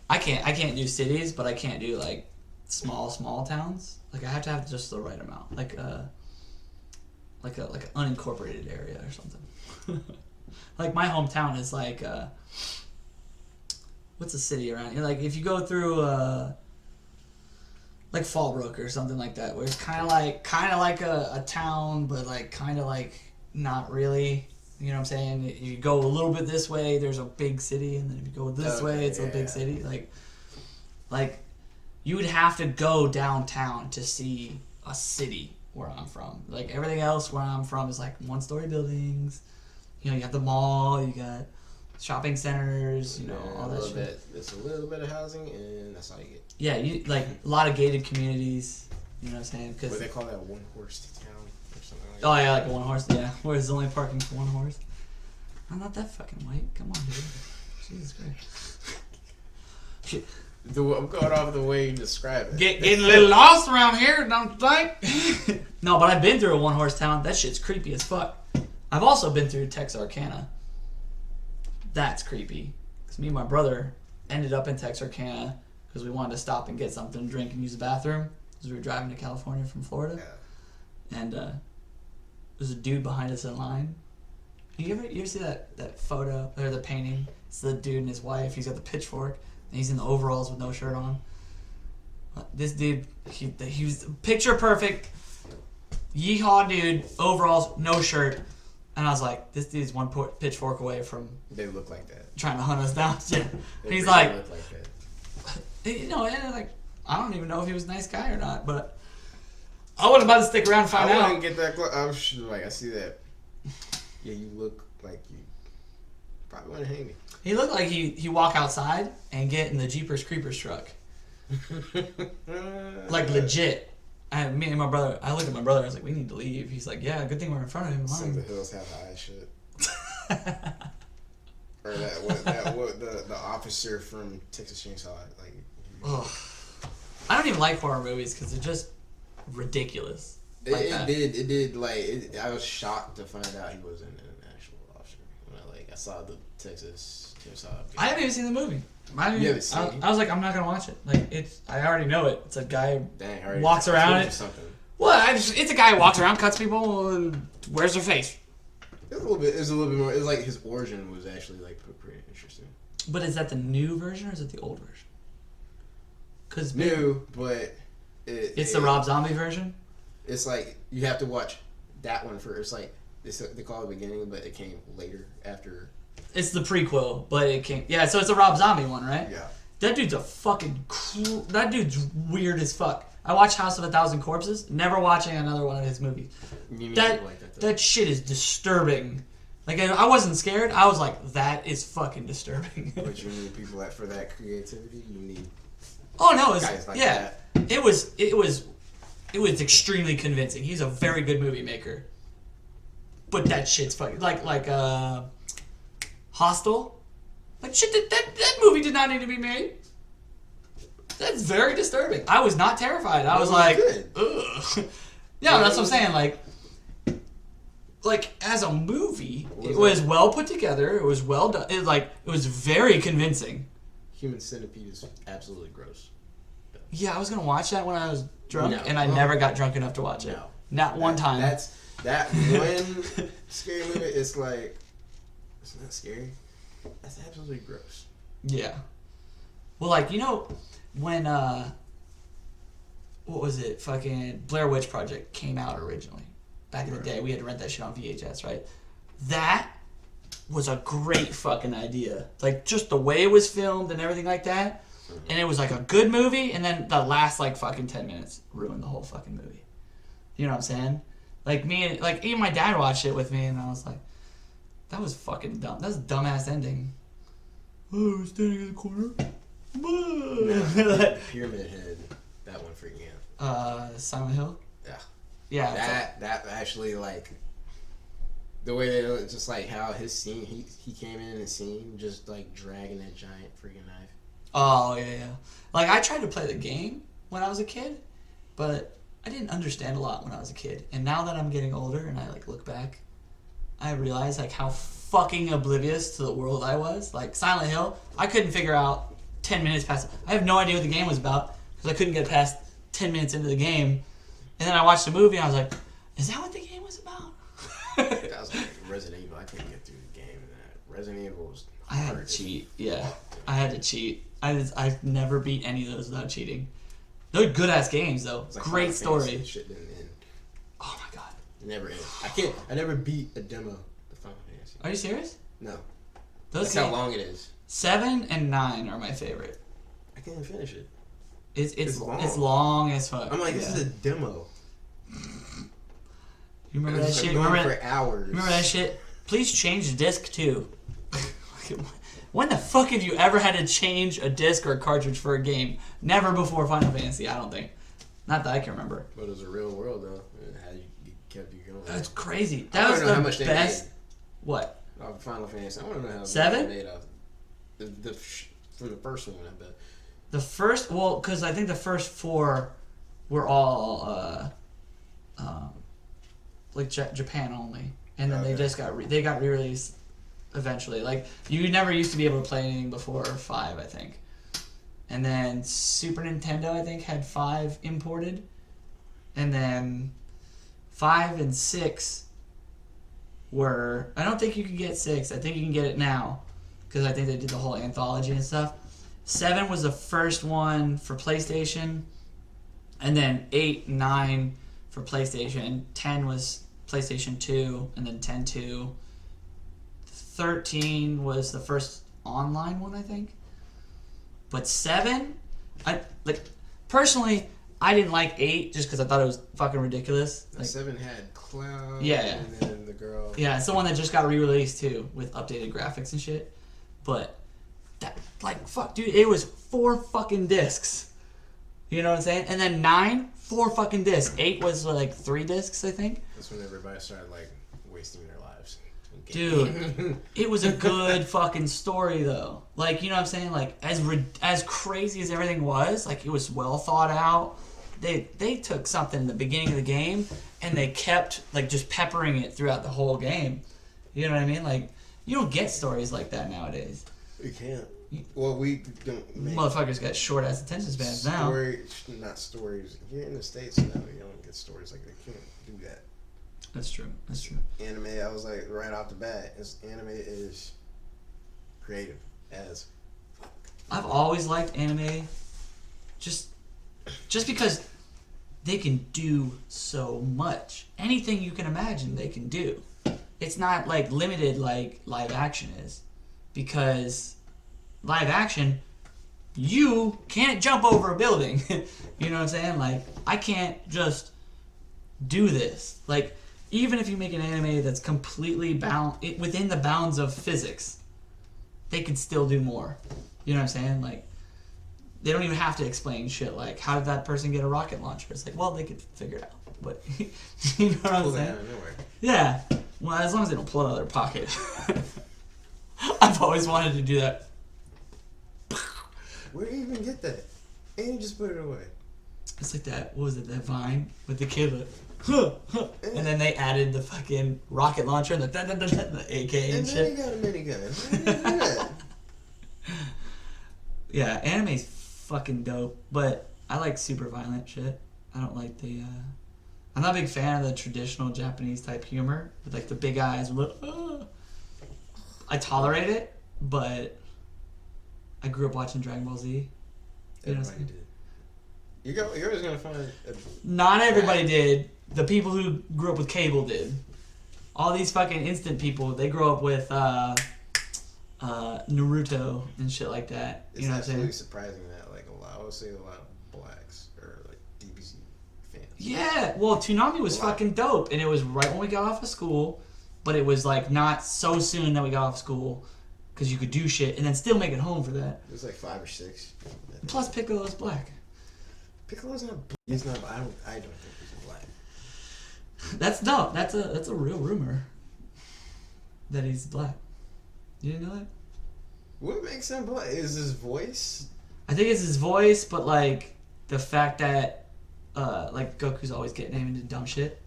I can't do cities, but I can't do like small towns. Like I have to have just the right amount. Like an unincorporated area or something. Like my hometown is like what's a city around here? Like if you go through like Fallbrook or something like that, where it's kind of like a town, but like kind of like not really. You know what I'm saying? You go a little bit this way, there's a big city, and then if you go this way, it's a big city. Like you would have to go downtown to see a city where I'm from. Like everything else where I'm from is like one-story buildings. You know, you got the mall, you got shopping centers, you know, all that shit. It's a little bit of housing, and that's all you get. Yeah, you like a lot of gated communities. You know what I'm saying? What they call that, one-horse town or something like that. Oh yeah, like a one-horse. Yeah, where there's only parking for one horse. I'm not that fucking white. Come on, dude. Jesus Christ. I'm going off the way you describe it. Getting a little lost around here, don't you think? No, but I've been through a one-horse town. That shit's creepy as fuck. I've also been through Texarkana. That's creepy. Because me and my brother ended up in Texarkana because we wanted to stop and get something to drink and use the bathroom. Because we were driving to California from Florida. Yeah. And there's a dude behind us in line. You ever see that photo, or the painting? It's the dude and his wife. He's got the pitchfork. And he's in the overalls with no shirt on. This dude, he was picture perfect. Yeehaw dude, overalls, no shirt. And I was like, this dude's one pitchfork away from... They look like that. Trying to hunt us down. Yeah. They he's really like... look like that. You know, and like, I don't even know if he was a nice guy or not, but... I wasn't about to stick around and find out. I wouldn't get that close. I'm sure, like, I see that. Yeah, you look like you probably want to hang me. He looked like he walk outside and get in the Jeepers Creepers truck. Like legit. Me and my brother, I looked at my brother, I was like, we need to leave. He's like, yeah, good thing we're in front of him. Some of the hills have eye shit. Or the officer from Texas Chainsaw, like. Ugh. I don't even like horror movies because they're just ridiculous. It did. I was shocked to find out he wasn't an actual officer. I saw the Texas Chainsaw. I haven't even seen the movie. You haven't seen it? I was like, I'm not gonna watch it. Like I already know it. It's a guy walks around it. Well, it's a guy who walks around, cuts people, and wears their face. It's a little bit more. It's like his origin was actually like pretty interesting. But is that the new version or is it the old version? Cause new, but it's the Rob Zombie version. It's like you have to watch that one first. Like they call it the beginning, but it came later after. It's the prequel, but it came. Yeah, so it's a Rob Zombie one, right? Yeah. That dude's a fucking that dude's weird as fuck. I watched House of a Thousand Corpses. Never watching another one of his movies. That shit is disturbing. Like, I wasn't scared. I was like, that is fucking disturbing. But you need people for that creativity. You need. Oh no, guys like yeah. that. It was extremely convincing. He's a very good movie maker. But that shit's fucking like Hostel. Like shit that movie did not need to be made. That's very disturbing. I was not terrified. I was like, good. Ugh. Yeah, that's what I'm saying. Like as a movie, it was well put together. It was well done. It was very convincing. Human Centipede is absolutely gross. Yeah, I was gonna watch that when I was drunk, and I never got drunk enough to watch it. No. Not one time. That one scary movie. It's like it's not scary. That's absolutely gross. Yeah. Well, when what was it? Fucking Blair Witch Project came out originally. Back in the day, we had to rent that shit on VHS, right? That was a great fucking idea. Like, just the way it was filmed and everything like that. And it was like a good movie, and then the last fucking 10 minutes ruined the whole fucking movie. You know what I'm saying? Like even my dad watched it with me, and I was like, that was fucking dumb. That was a dumbass ending. Oh, we're standing in the corner. Pyramid Head. That one freaked me out. Silent Hill? Yeah. Yeah. That actually, the way that just how his scene, he came in and scene just dragging that giant freaking knife. Oh, yeah. I tried to play the game when I was a kid, but I didn't understand a lot when I was a kid. And now that I'm getting older and I look back, I realize how fucking oblivious to the world I was. Silent Hill, I couldn't figure out 10 minutes past. I have no idea what the game was about because I couldn't get past 10 minutes into the game. And then I watched the movie and I was like, is that what the game was about? That was like Resident Evil. I couldn't get through the game. Resident Evil was hard. I had to cheat. Yeah, I had to cheat. I've never beat any of those without cheating. They're good ass games though. Great story. Shit didn't end. Oh my god. It never ended. I never beat a demo of Final Fantasy. Are you serious? No. That's how long it is. 7 and 9 are my favorite. I can't finish it. It's long as fuck. I'm like, this is a demo. You remember that shit? For hours. Remember that shit? Please change the disc too. When the fuck have you ever had to change a disc or a cartridge for a game? Never before Final Fantasy, I don't think. Not that I can remember. But it was a real world though. And how you kept you going. That's crazy. That was the best. What? Final Fantasy. I want to know how 7? They made off from the first one. I bet. The first, because I think the first 4 were all Japan only, and then they just got re-released eventually. You never used to be able to play anything before 5, I think. And then Super Nintendo, I think, had 5 imported, and then 5 and 6 were. I don't think you can get 6. I think you can get it now, because I think they did the whole anthology and stuff. 7 was the first one for PlayStation, and then 8, 9 for PlayStation. 10 was PlayStation 2, and then 10-2. 13 was the first online one, I think. But 7, personally, I didn't like 8 just because I thought it was fucking ridiculous. 7 had Cloud. Yeah. And then the girl. Yeah, it's the one that just got re-released too with updated graphics and shit. But that, fuck, dude, it was 4 fucking discs. You know what I'm saying? And then 9, 4 fucking discs. 8 was 3 discs, I think. That's when everybody started wasting their lives. Dude, it was a good fucking story though. You know what I'm saying? As crazy as everything was, it was well thought out. They took something in the beginning of the game and they kept just peppering it throughout the whole game. You know what I mean? You don't get stories like that nowadays. You can't. Well, we don't. Motherfuckers got short ass attention spans now. Not stories. Here in the States now, you don't get stories like that. You can't do that. That's true. Anime, I was right off the bat, anime is creative as fuck. I've always liked anime, just because they can do so much. Anything you can imagine, they can do. It's not limited like live action is, because live action, you can't jump over a building. You know what I'm saying? Like, I can't just do this. Like, even if you make an anime that's completely within the bounds of physics, they could still do more. You know what I'm saying? Like, they don't even have to explain shit like, how did that person get a rocket launcher? It's like, well, they could figure it out. But, you know what I'm saying? Yeah. Well, as long as they don't pull it out of their pocket. I've always wanted to do that. Where do you even get that? And you just put it away. It's like that, what was it, that Vine with the kid, and then they added the fucking rocket launcher and the AK and shit. And then you got a minigun. Yeah, anime's fucking dope, but I like super violent shit. I don't like the, I'm not a big fan of the traditional Japanese type humor, with like the big eyes, I tolerate it, but I grew up watching Dragon Ball Z. Everybody did. You're always gonna find. Not everybody did. The people who grew up with cable did. All these fucking instant people, they grow up with Naruto and shit like that. You know what I'm saying? It's absolutely surprising that like I would say a lot of blacks are like DBZ fans. Yeah, well, Toonami was fucking dope, and it was right when we got off of school, but it was like not so soon that we got off school, because you could do shit and then still make it home for that. It was like 5 or 6. Plus, Piccolo's black. Piccolo's not. He's not. I don't think he's black. That's no. That's a real rumor. That he's black. You didn't know that? What makes him black? Is his voice? I think it's his voice, but like the fact that like Goku's always getting him into dumb shit.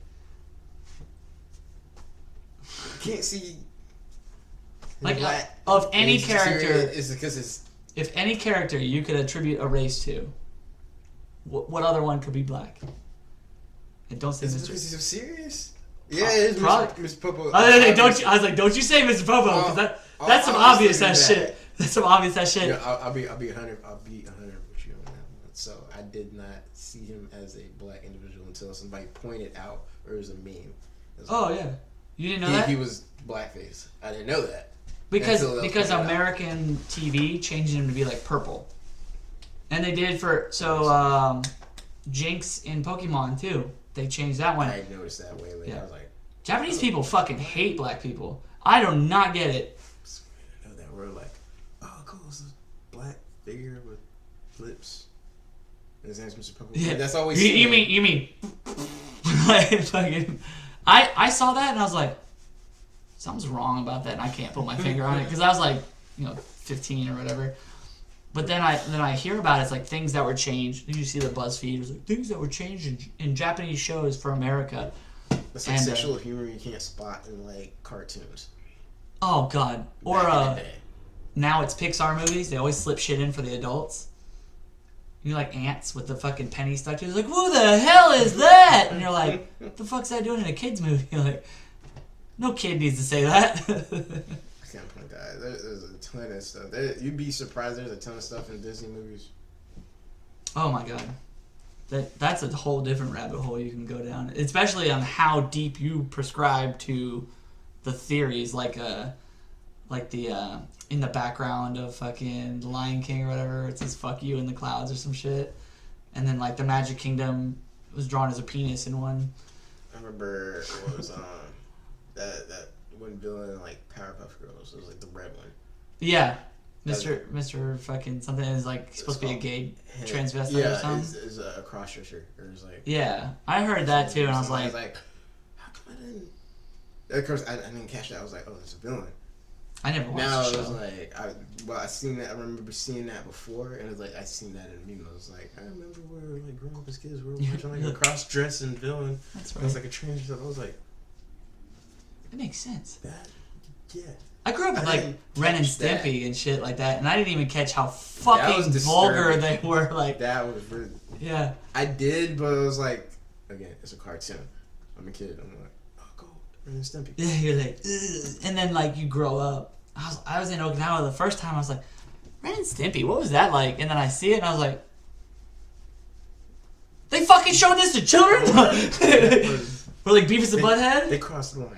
Can't see. Like of any character, is because it's. If any character you could attribute a race to, what other one could be black? And don't say Mr. Is he serious? Yeah, it is probably. Mr. Popo. I was like, don't you say Mr. Popo, because that's some obvious ass shit. That's some obvious ass shit. Yeah, I'll be 100 with you on that one. So I did not see him as a black individual until somebody pointed out, or it was a meme. It was yeah, you didn't know that? He was blackface. I didn't know that. Because American TV changed him to be like purple, and they did for Jinx in Pokemon too. They changed that one. I noticed that way later. Yeah. I was like, Japanese people fucking hate black people. I do not get it. I know that we're like, oh cool, it's a black figure with lips. His name's Mr. Popo. Yeah, that's always. You mean like fucking. I saw that and I was like, something's wrong about that, and I can't put my finger on it because I was like, 15 or whatever. But then I hear about it, it's like things that were changed. You see the BuzzFeed, it was like things that were changed in Japanese shows for America. That's like sexual humor you can't spot in like cartoons. Oh god. Or now it's Pixar movies. They always slip shit in for the adults. You're like ants with the fucking penny stuck to it. It's like, who the hell is that? And you're like, what the fuck's that doing in a kid's movie? You're like, no kid needs to say that. I can't point that. There's a ton of stuff. You'd be surprised. There's a ton of stuff in Disney movies. Oh my god, that's a whole different rabbit hole you can go down, especially on how deep you prescribe to the theories, like the in the background of fucking Lion King or whatever, it says "fuck you" in the clouds or some shit, and then like the Magic Kingdom was drawn as a penis in one. I remember what was that one villain like Powerpuff Girls. It was like the red one. Yeah, Mr. fucking something is like supposed to be a gay transvestite or something. Yeah, is a cross-dresser. Or is like. Yeah, I heard that too, and I was like, how come I didn't? Of course, I didn't catch that. I was like, oh, there's a villain. I never watched the show. Now it was like, I seen that. I remember seeing that before, and it was like I seen that in a meme. I was like, I remember we were like growing up as kids. We were watching like a cross-dressing villain. That's right. It was like a trans. I was like. It makes sense. Yeah. I grew up with like Ren and Stimpy and shit like that, and I didn't even catch how fucking vulgar they were. Like that was really. Yeah. I did, but it was like, again, it's a cartoon. I'm a kid. I'm like, oh, go Ren and Stimpy. Yeah, you're like, ugh. And then like you grow up. I was in Okinawa the first time. I was like, Ren and Stimpy, what was that like? And then I see it, and I was like, they fucking showed this to children. We're like Beavis and Butthead. They crossed the line.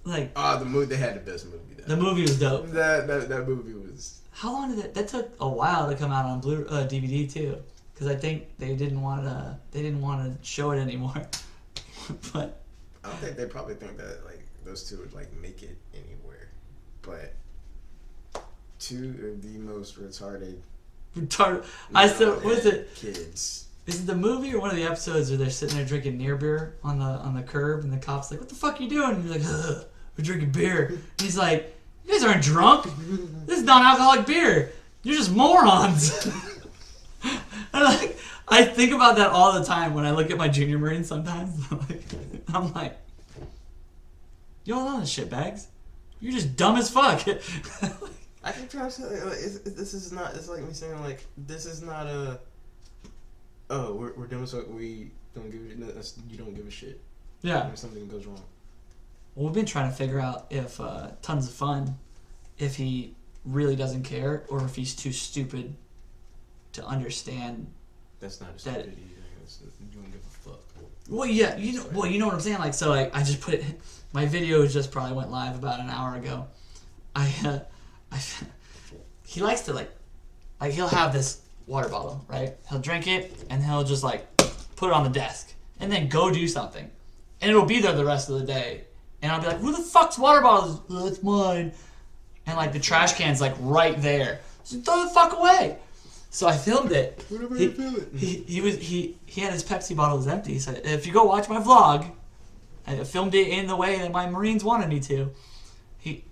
Like the movie, they had the best movie. The movie was dope. That movie was. How long did that took a while to come out on DVD too, because I think they didn't want to show it anymore. But I don't think they probably think that like those two would like make it anywhere. But two of the most retarded. I still what is it? Kids. Is it the movie or one of the episodes where they're sitting there drinking near beer on the curb and the cop's like, "What the fuck are you doing?" And he's like, "Ugh, we're drinking beer." And he's like, "You guys aren't drunk. This is non-alcoholic beer. You're just morons." And like, I think about that all the time when I look at my junior Marines sometimes. I'm like, you don't know the shitbags. You're just dumb as fuck. I can try to say, this is not, it's like me saying, like, this is not a, oh, we're dumb as fuck, we don't give you don't give a shit. Yeah. When something goes wrong. Well, we've been trying to figure out if Tons of Fun, if he really doesn't care or if he's too stupid to understand. That's not a stupidity thing. You don't give a fuck. Well, yeah, you know what I'm saying. Like, so I just put it. My video just probably went live about an hour ago. He likes to like he'll have this water bottle, right? He'll drink it and he'll just like put it on the desk and then go do something, and it'll be there the rest of the day. And I'll be like, "Who the fuck's water bottle? Oh, that's mine." And like the trash can's like right there. So throw the fuck away. So I filmed it. He had his Pepsi bottle was empty. So if you go watch my vlog, I filmed it in the way that my Marines wanted me to. He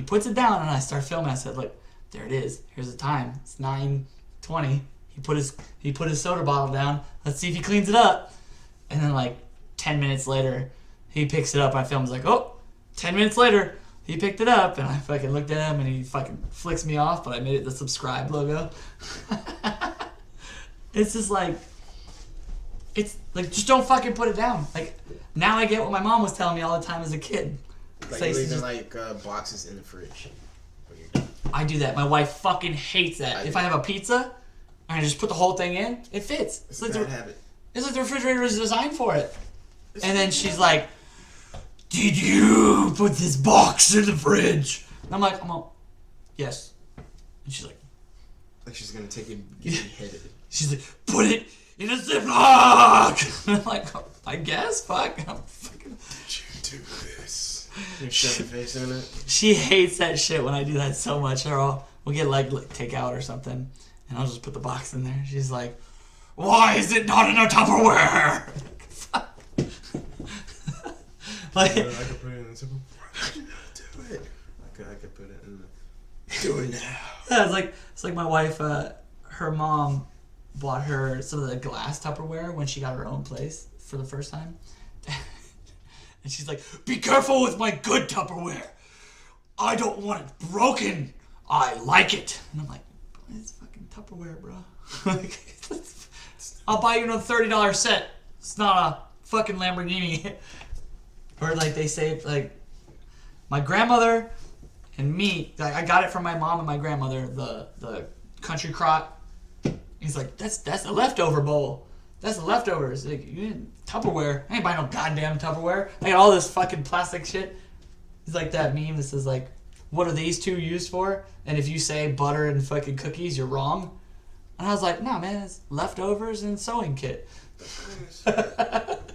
puts it down and I start filming. I said, "Look, there it is. Here's the time. It's 9:20. He put his soda bottle down. Let's see if he cleans it up." And then like 10 minutes later, he picks it up. I filmed. Like, oh, 10 minutes later. He picked it up, and I fucking looked at him, and he fucking flicks me off, but I made it the subscribe logo. It's just like, it's like, just don't fucking put it down. Like, now I get what my mom was telling me all the time as a kid. Like, leaving, boxes in the fridge. I do that. My wife fucking hates that. If I have a pizza, and I just put the whole thing in, it fits. It's like a bad habit. It's like the refrigerator is designed for it. And then she's like, "Did you put this box in the fridge?" And I'm like, yes. And she's like she's gonna take it, get beheaded. She's like, "Put it in a Ziploc." And I'm like, oh, I guess, fuck. I'm fucking. Did you do this? You shove your face in it. She hates that shit when I do that so much. Or we'll get like takeout or something, and I'll just put the box in there. She's like, "Why is it not in a Tupperware?" Like, I could put it in the Tupperware. Do it. I could put it in the. Do it now. Yeah, it's like my wife. Her mom bought her some of the glass Tupperware when she got her own place for the first time, and she's like, "Be careful with my good Tupperware. I don't want it broken. I like it." And I'm like, "It's fucking Tupperware, bro. I'll buy you another $30 set. It's not a fucking Lamborghini." Or like they say, like my grandmother and me, like I got it from my mom and my grandmother, the country crock. He's like, that's the leftover bowl. That's the leftovers. Like, you need Tupperware. I ain't buying no goddamn Tupperware. I got all this fucking plastic shit. It's like that meme that says like, "What are these two used for?" And if you say butter and fucking cookies, you're wrong. And I was like, "Nah, man, it's leftovers and sewing kit."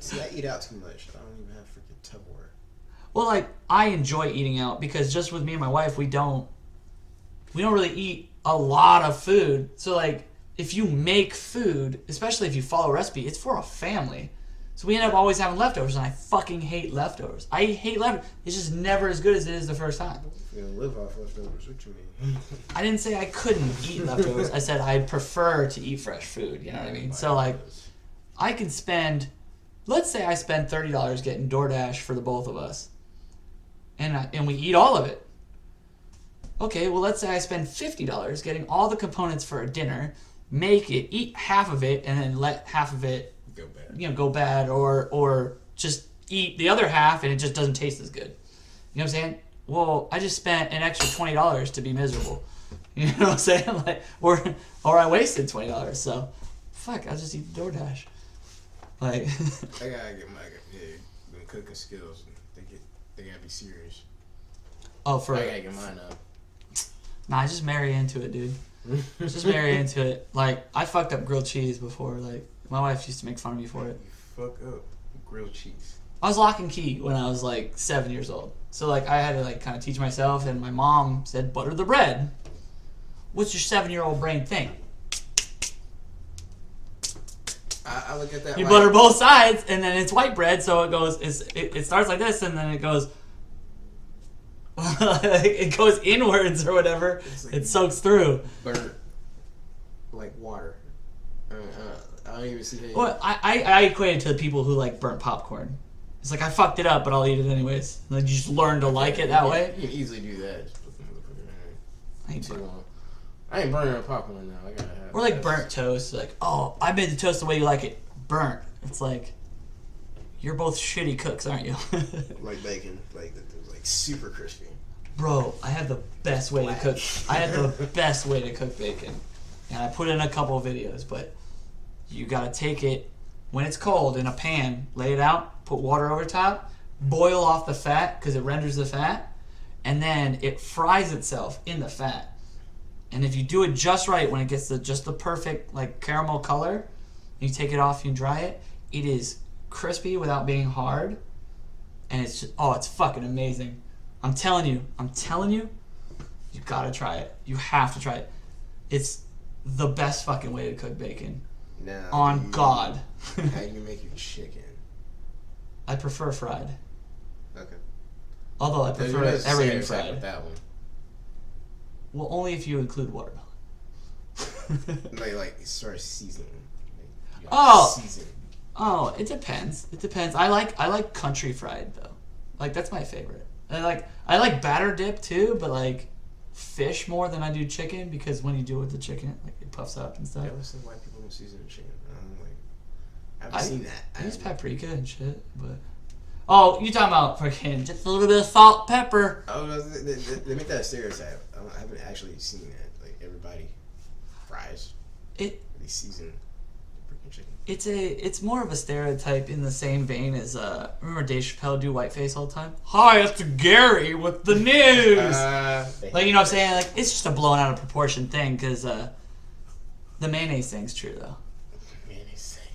See, I eat out too much. I don't even have freaking Tupperware. Well, like, I enjoy eating out because just with me and my wife, we don't really eat a lot of food. So, like, if you make food, especially if you follow a recipe, it's for a family. So we end up always having leftovers, and I fucking hate leftovers. I hate leftovers. It's just never as good as it is the first time. You don't live off leftovers. What you mean? I didn't say I couldn't eat leftovers. I said I prefer to eat fresh food. You know what I mean? So, like, I can spend, let's say I spend $30 getting DoorDash for the both of us, and we eat all of it. Okay, well, let's say I spend $50 getting all the components for a dinner, make it, eat half of it, and then let half of it go bad, or just eat the other half and it just doesn't taste as good. You know what I'm saying? Well, I just spent an extra $20 to be miserable. You know what I'm saying? Like, or I wasted $20. So, fuck, I'll just eat DoorDash. Like, I gotta get my cooking skills. They gotta be serious. Oh, I gotta get mine up. Nah, I just marry into it, dude. Just marry into it. Like, I fucked up grilled cheese before. Like, my wife used to make fun of me for it. You fuck up grilled cheese. I was lock and key when I was like 7 years old. So like I had to like kind of teach myself, and my mom said, butter the bread. What's your 7-year-old brain think? I look at that. You butter both sides, and then it's white bread, so it goes. It starts like this, and then it goes. It goes inwards or whatever. Like it soaks through. Burnt, like water. I don't even see how. Well, I equate it to the people who like burnt popcorn. It's like I fucked it up, but I'll eat it anyways. Like you just learn to like it that way. You can easily do that. I ain't burning popcorn now. I gotta have. Or like burnt toast. Like, oh, I made the toast the way you like it, burnt. It's like, you're both shitty cooks, aren't you? Like bacon, like super crispy. Bro, I have the best way to cook. I have the best way to cook bacon, and I put in a couple of videos. But you gotta take it when it's cold in a pan, lay it out, put water over top, boil off the fat because it renders the fat, and then it fries itself in the fat. And if you do it just right, when it gets just the perfect like caramel color, you take it off and dry it. It is crispy without being hard, and it's just, it's fucking amazing. I'm telling you, you gotta try it. You have to try it. It's the best fucking way to cook bacon. Now, on God. How do you make your chicken? I prefer fried. Okay. Although I prefer everything fried. With that one. Well, only if you include watermelon. like sort of seasoning. Season. Oh, it depends. It depends. I like country fried though. Like that's my favorite. I like batter dip too, but like fish more than I do chicken because when you do it with the chicken, like it puffs up and stuff. I always think white people don't season chicken. I haven't seen that. I use paprika and shit, but. Oh, you talking about freaking just a little bit of salt, pepper. Oh, they make that a stereotype. I haven't actually seen that. Like everybody fries. They season freaking chicken. It's more of a stereotype in the same vein as remember Dave Chappelle do whiteface all the time? Hi, it's Gary with the news. Like you know what I'm saying? Like it's just a blown out of proportion thing because the mayonnaise thing's true though. Mayonnaise thing.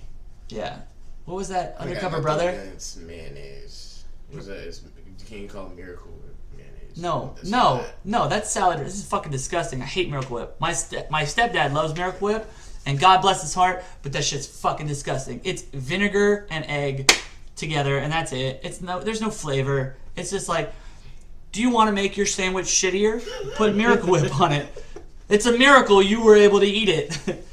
Yeah. What was that? Undercover Brother? It's mayonnaise. Can you call it Miracle Whip mayonnaise? No. That's salad. This is fucking disgusting. I hate Miracle Whip. My stepdad loves Miracle Whip, and God bless his heart, but that shit's fucking disgusting. It's vinegar and egg together, and that's it. There's no flavor. It's just like, do you want to make your sandwich shittier? Put Miracle Whip on it. It's a miracle you were able to eat it.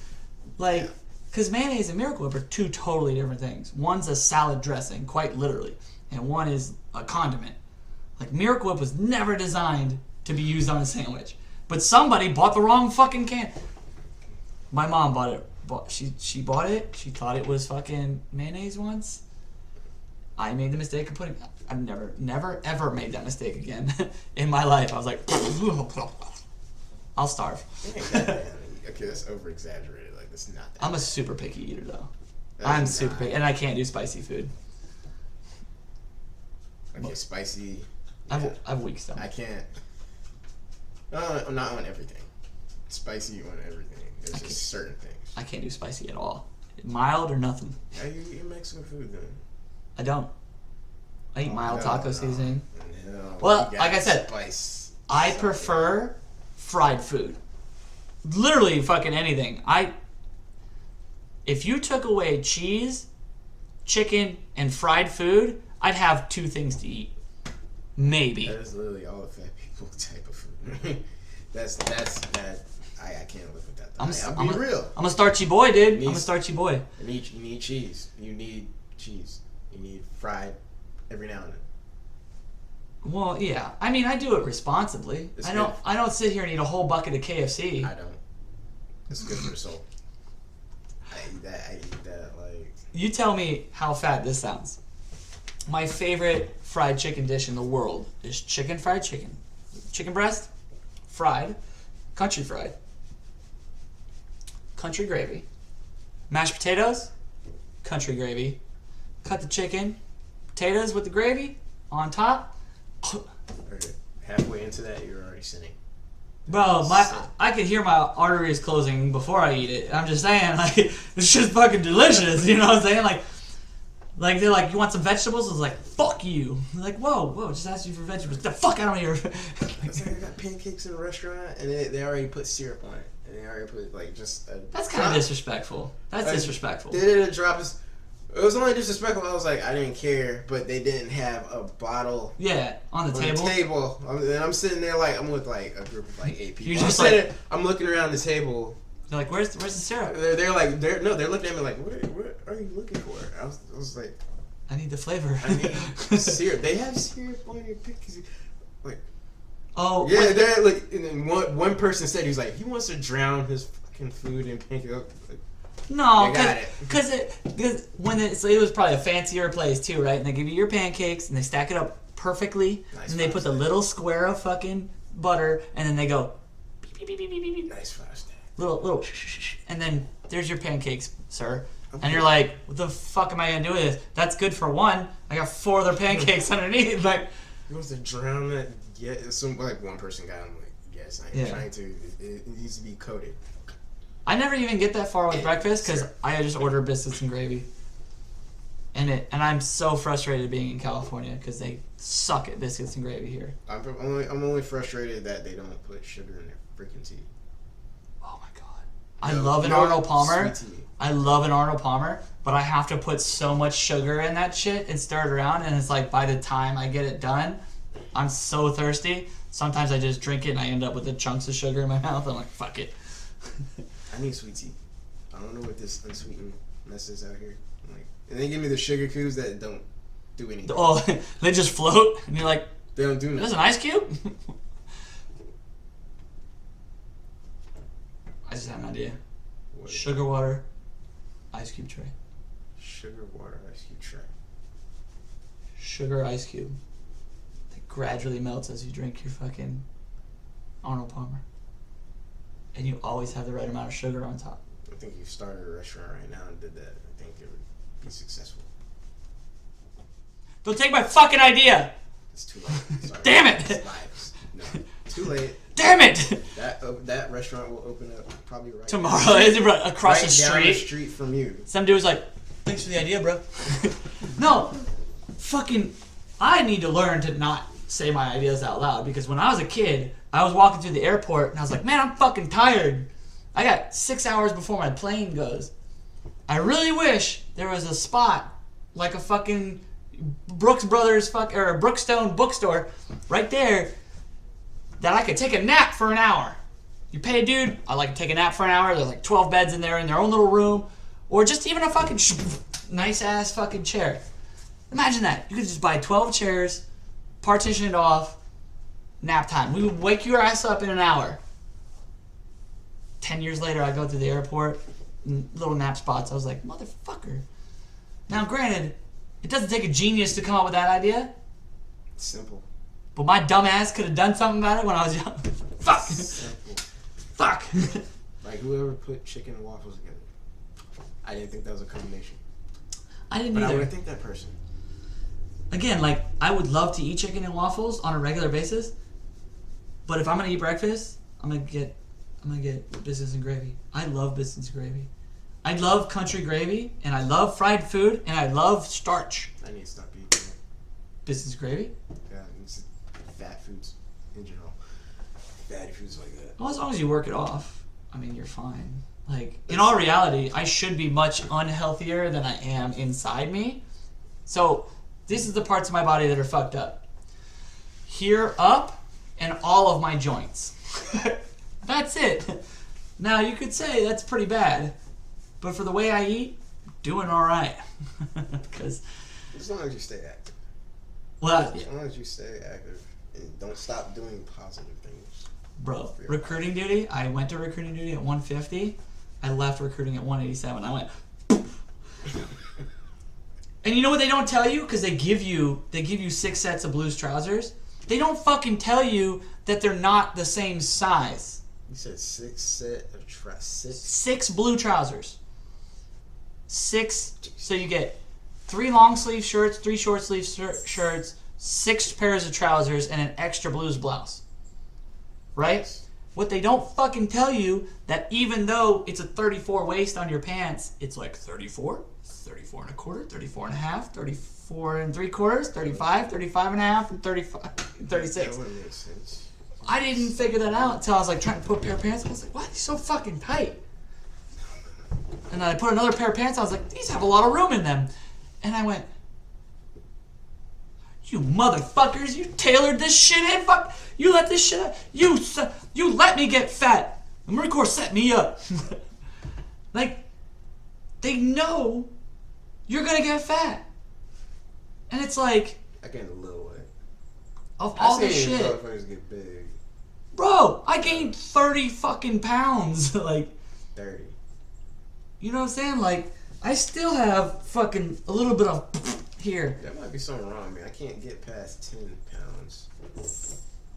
Like. Because mayonnaise and Miracle Whip are two totally different things. One's a salad dressing, quite literally, and one is a condiment. Like Miracle Whip was never designed to be used on a sandwich, but somebody bought the wrong fucking can. My mom bought it. She bought it. She thought it was fucking mayonnaise once. I made the mistake of putting. I've never ever made that mistake again in my life. I was like, I'll starve. Okay, that's over exaggerated. It's not that I'm a super picky eater though. I'm super picky, and I can't do spicy food. Okay, spicy. I have weak stomach. I can't. No, I'm not on everything. Spicy on everything. There's just certain things. I can't do spicy at all. Mild or nothing. How you eat Mexican food then? I don't. I eat mild taco seasoning. No, well, like I said, I prefer fried food. Literally fucking anything. If you took away cheese, chicken, and fried food, I'd have 2 things to eat. Maybe. That is literally all the fat people type of food. that's that. I can't live with that. I'll be real. I'm a starchy boy, dude. I'm a starchy boy. You need cheese. You need cheese. You need fried every now and then. Well, yeah. I mean, I do it responsibly. I don't sit here and eat a whole bucket of KFC. I don't. It's good for the soul. I eat that like. You tell me how fat this sounds. My favorite fried chicken dish in the world is fried chicken. Chicken breast, fried, country fried, country gravy, mashed potatoes, country gravy, cut the chicken, potatoes with the gravy on top. Okay. Halfway into that, you're already sinning. Bro, I could hear my arteries closing before I eat it. I'm just saying, like, this shit's fucking delicious. You know what I'm saying? Like they're like, you want some vegetables? I was like, fuck you. I'm like, whoa, just asked you for vegetables. Get the fuck out of here. It's like I got pancakes in a restaurant, and they already put syrup on it, and they already put like just. That's kind of disrespectful. That's disrespectful. They didn't drop us. It was only disrespectful. I was like, I didn't care, but they didn't have a bottle. Yeah, on the table. And I'm sitting there like I'm with like a group of like 8 people. You're just like, I'm looking around the table. They're like, where's the syrup? They're looking at me like, what are you looking for? I was like, I need the flavor. I need syrup. They have syrup on your pickles. Like, oh yeah, they're like, and then one person said he was like, he wants to drown his fucking food in pancake. Like, no, because it was probably a fancier place too, right? And they give you your pancakes and they stack it up perfectly, nice, and they put the little square of fucking butter, and then they go beep beep beep beep beep beep. Nice fast. Little and then there's your pancakes, sir. Okay. And you're like, what the fuck am I gonna do with this? That's good for one. I got 4 other pancakes underneath. Like, he wants to drown that. Yeah, like one person got him. Like, yes, I'm trying to. It needs to be coated. I never even get that far with breakfast because I just order biscuits and gravy. And I'm so frustrated being in California because they suck at biscuits and gravy here. I'm only frustrated that they don't put sugar in their freaking tea. Oh my god, I love an Arnold Palmer. I love an Arnold Palmer, but I have to put so much sugar in that shit and stir it around, and it's like by the time I get it done, I'm so thirsty. Sometimes I just drink it and I end up with the chunks of sugar in my mouth. I'm like, fuck it. I need sweet tea. I don't know what this unsweetened mess is out here. Like, and they give me the sugar cubes that don't do anything. Oh, they just float, and you're like, they don't do nothing. There's an ice cube? I just had an idea. What? Sugar water, ice cube tray. Sugar water, ice cube tray. Sugar ice cube. That gradually melts as you drink your fucking Arnold Palmer. And you always have the right amount of sugar on top. I think you started a restaurant right now and did that. I think it would be successful. Don't take my fucking idea! It's too late. Sorry. Damn it! No, too late. Damn it! That restaurant will open up probably right tomorrow. Is it across the street? Down the street from you. Some dude was like, "Thanks for the idea, bro." No, fucking, I need to learn to not say my ideas out loud because when I was a kid, I was walking through the airport and I was like, "Man, I'm fucking tired. I got 6 hours before my plane goes. I really wish there was a spot like a fucking Brooks Brothers or a Brookstone bookstore right there that I could take a nap for an hour. You pay a dude, I like to take a nap for an hour. There's like 12 beds in there in their own little room, or just even a fucking nice ass fucking chair. Imagine that. You could just buy 12 chairs, partition it off, nap time. We would wake your ass up in an hour. 10 years later, I go through the airport, little nap spots. I was like, motherfucker. Now, granted, it doesn't take a genius to come up with that idea. It's simple. But my dumb ass could have done something about it when I was young. Fuck. Simple. Fuck. Like whoever put chicken and waffles together. I didn't think that was a combination. I didn't either. But I would think that person. Again, like, I would love to eat chicken and waffles on a regular basis. But if I'm gonna eat breakfast, I'm gonna get biscuits and gravy. I love biscuits and gravy. I love country gravy, and I love fried food, and I love starch. I need to stop eating it. Biscuits and gravy? Yeah, it's fat foods in general. Fatty foods like that. Well, as long as you work it off, I mean, you're fine. Like, in all reality, I should be much unhealthier than I am inside me. So, this is the parts of my body that are fucked up. Here up, and all of my joints. That's it. Now, you could say that's pretty bad. But for the way I eat, doing all right. Because as long as you stay active. Well, as long as you stay active and don't stop doing positive things. Bro, recruiting duty. I went to recruiting duty at 150. I left recruiting at 187. I went. And you know what they don't tell you? Because they give you 6 sets of blues trousers. They don't fucking tell you that they're not the same size. You said 6 set of trousers. 6 blue trousers. 6. So you get 3 long sleeve shirts, 3 short sleeve shirts, 6 pairs of trousers, and an extra blues blouse. Right? What they don't fucking tell you, that even though it's a 34 waist on your pants, it's like 34, 34 and a quarter, 34 and a half, 34 and 3/4, 35, 35 and a half, and 35, 36. That wouldn't make sense. I didn't figure that out until I was like trying to put a pair of pants on. I was like, why are these so fucking tight? And then I put another pair of pants on. I was like, these have a lot of room in them. And I went, you motherfuckers, you tailored this shit in. Fuck, you let this shit. You let me get fat. The Marine Corps set me up. Like, they know you're gonna get fat, and it's like, I gained a little weight. Of all this shit, motherfuckers get big. Bro, I gained 30 fucking pounds. Like, 30. You know what I'm saying? Like, I still have fucking a little bit of here. There might be something wrong with me. I can't get past 10 pounds.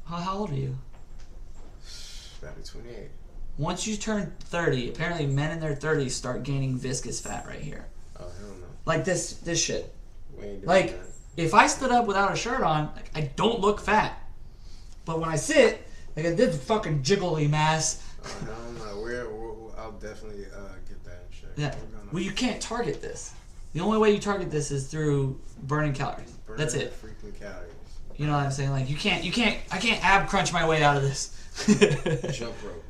How old are you? About to be 28. Once you turn 30, apparently men in their 30s start gaining viscous fat right here. Oh, hell no. Like this shit. Like, that. If I stood up without a shirt on, like, I don't look fat. But when I sit, like, I did fucking jiggly mass. I don't know. I'll definitely get that in check. Yeah. Well, you can't target this. The only way you target this is through burning calories. That's it. Freaking calories. You know what I'm saying? Like, I can't ab crunch my way out of this. Jump rope.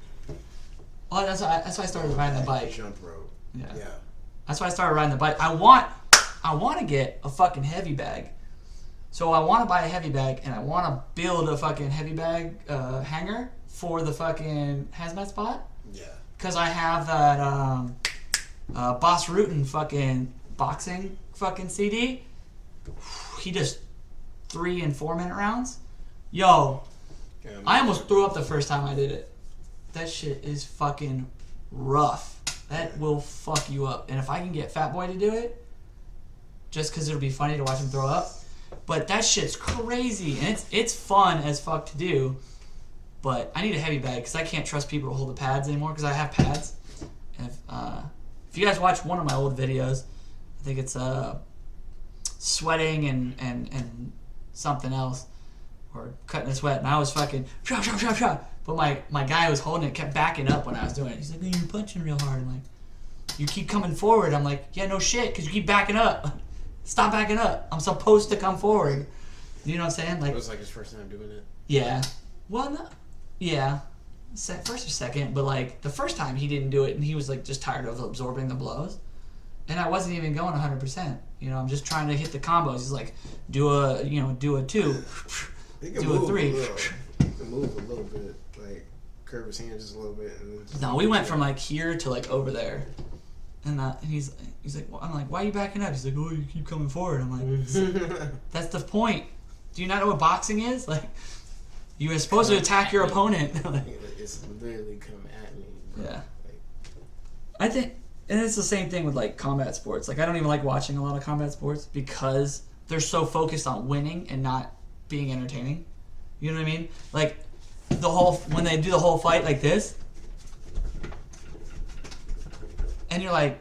Oh, that's why I started riding the bike. Jump rope. Yeah. Yeah. That's why I started riding the bike. I want to get a fucking heavy bag. So I want to buy a heavy bag, and I want to build a fucking heavy bag hanger for the fucking hazmat spot. Yeah. Because I have that Boss Rutan fucking boxing fucking CD. He does 3 and 4 minute rounds. Yo, I almost threw up the first time I did it. That shit is fucking rough. That will fuck you up. And if I can get Fat Boy to do it, just because it'll be funny to watch him throw up. But that shit's crazy, and it's fun as fuck to do. But I need a heavy bag because I can't trust people to hold the pads anymore because I have pads. And if you guys watch one of my old videos, I think it's sweating and something else, or cutting a sweat, and I was fucking shot. But my guy who was holding it kept backing up when I was doing it. He's like, "You're punching real hard." I'm like, "You keep coming forward." I'm like, "Yeah, no shit, because you keep backing up. Stop backing up. I'm supposed to come forward." You know what I'm saying? Like, it was like his first time doing it. Yeah. Well, no. Yeah. First or second, but like the first time he didn't do it, and he was like just tired of absorbing the blows, and I wasn't even going 100%. You know, I'm just trying to hit the combos. He's like, do a 2, do a 3. He can move a little bit, like curve his hand just a little bit. And then just No, we went from like here to like over there, and he's like, well, I'm like, why are you backing up? He's like, oh, you keep coming forward. I'm like, that's the point. Do you not know what boxing is? Like, you are supposed to attack your opponent. Like, it's literally come at me. Bro. Yeah. I think, and it's the same thing with like combat sports. Like, I don't even like watching a lot of combat sports because they're so focused on winning and not being entertaining. You know what I mean? Like, when they do the whole fight like this, and you're like,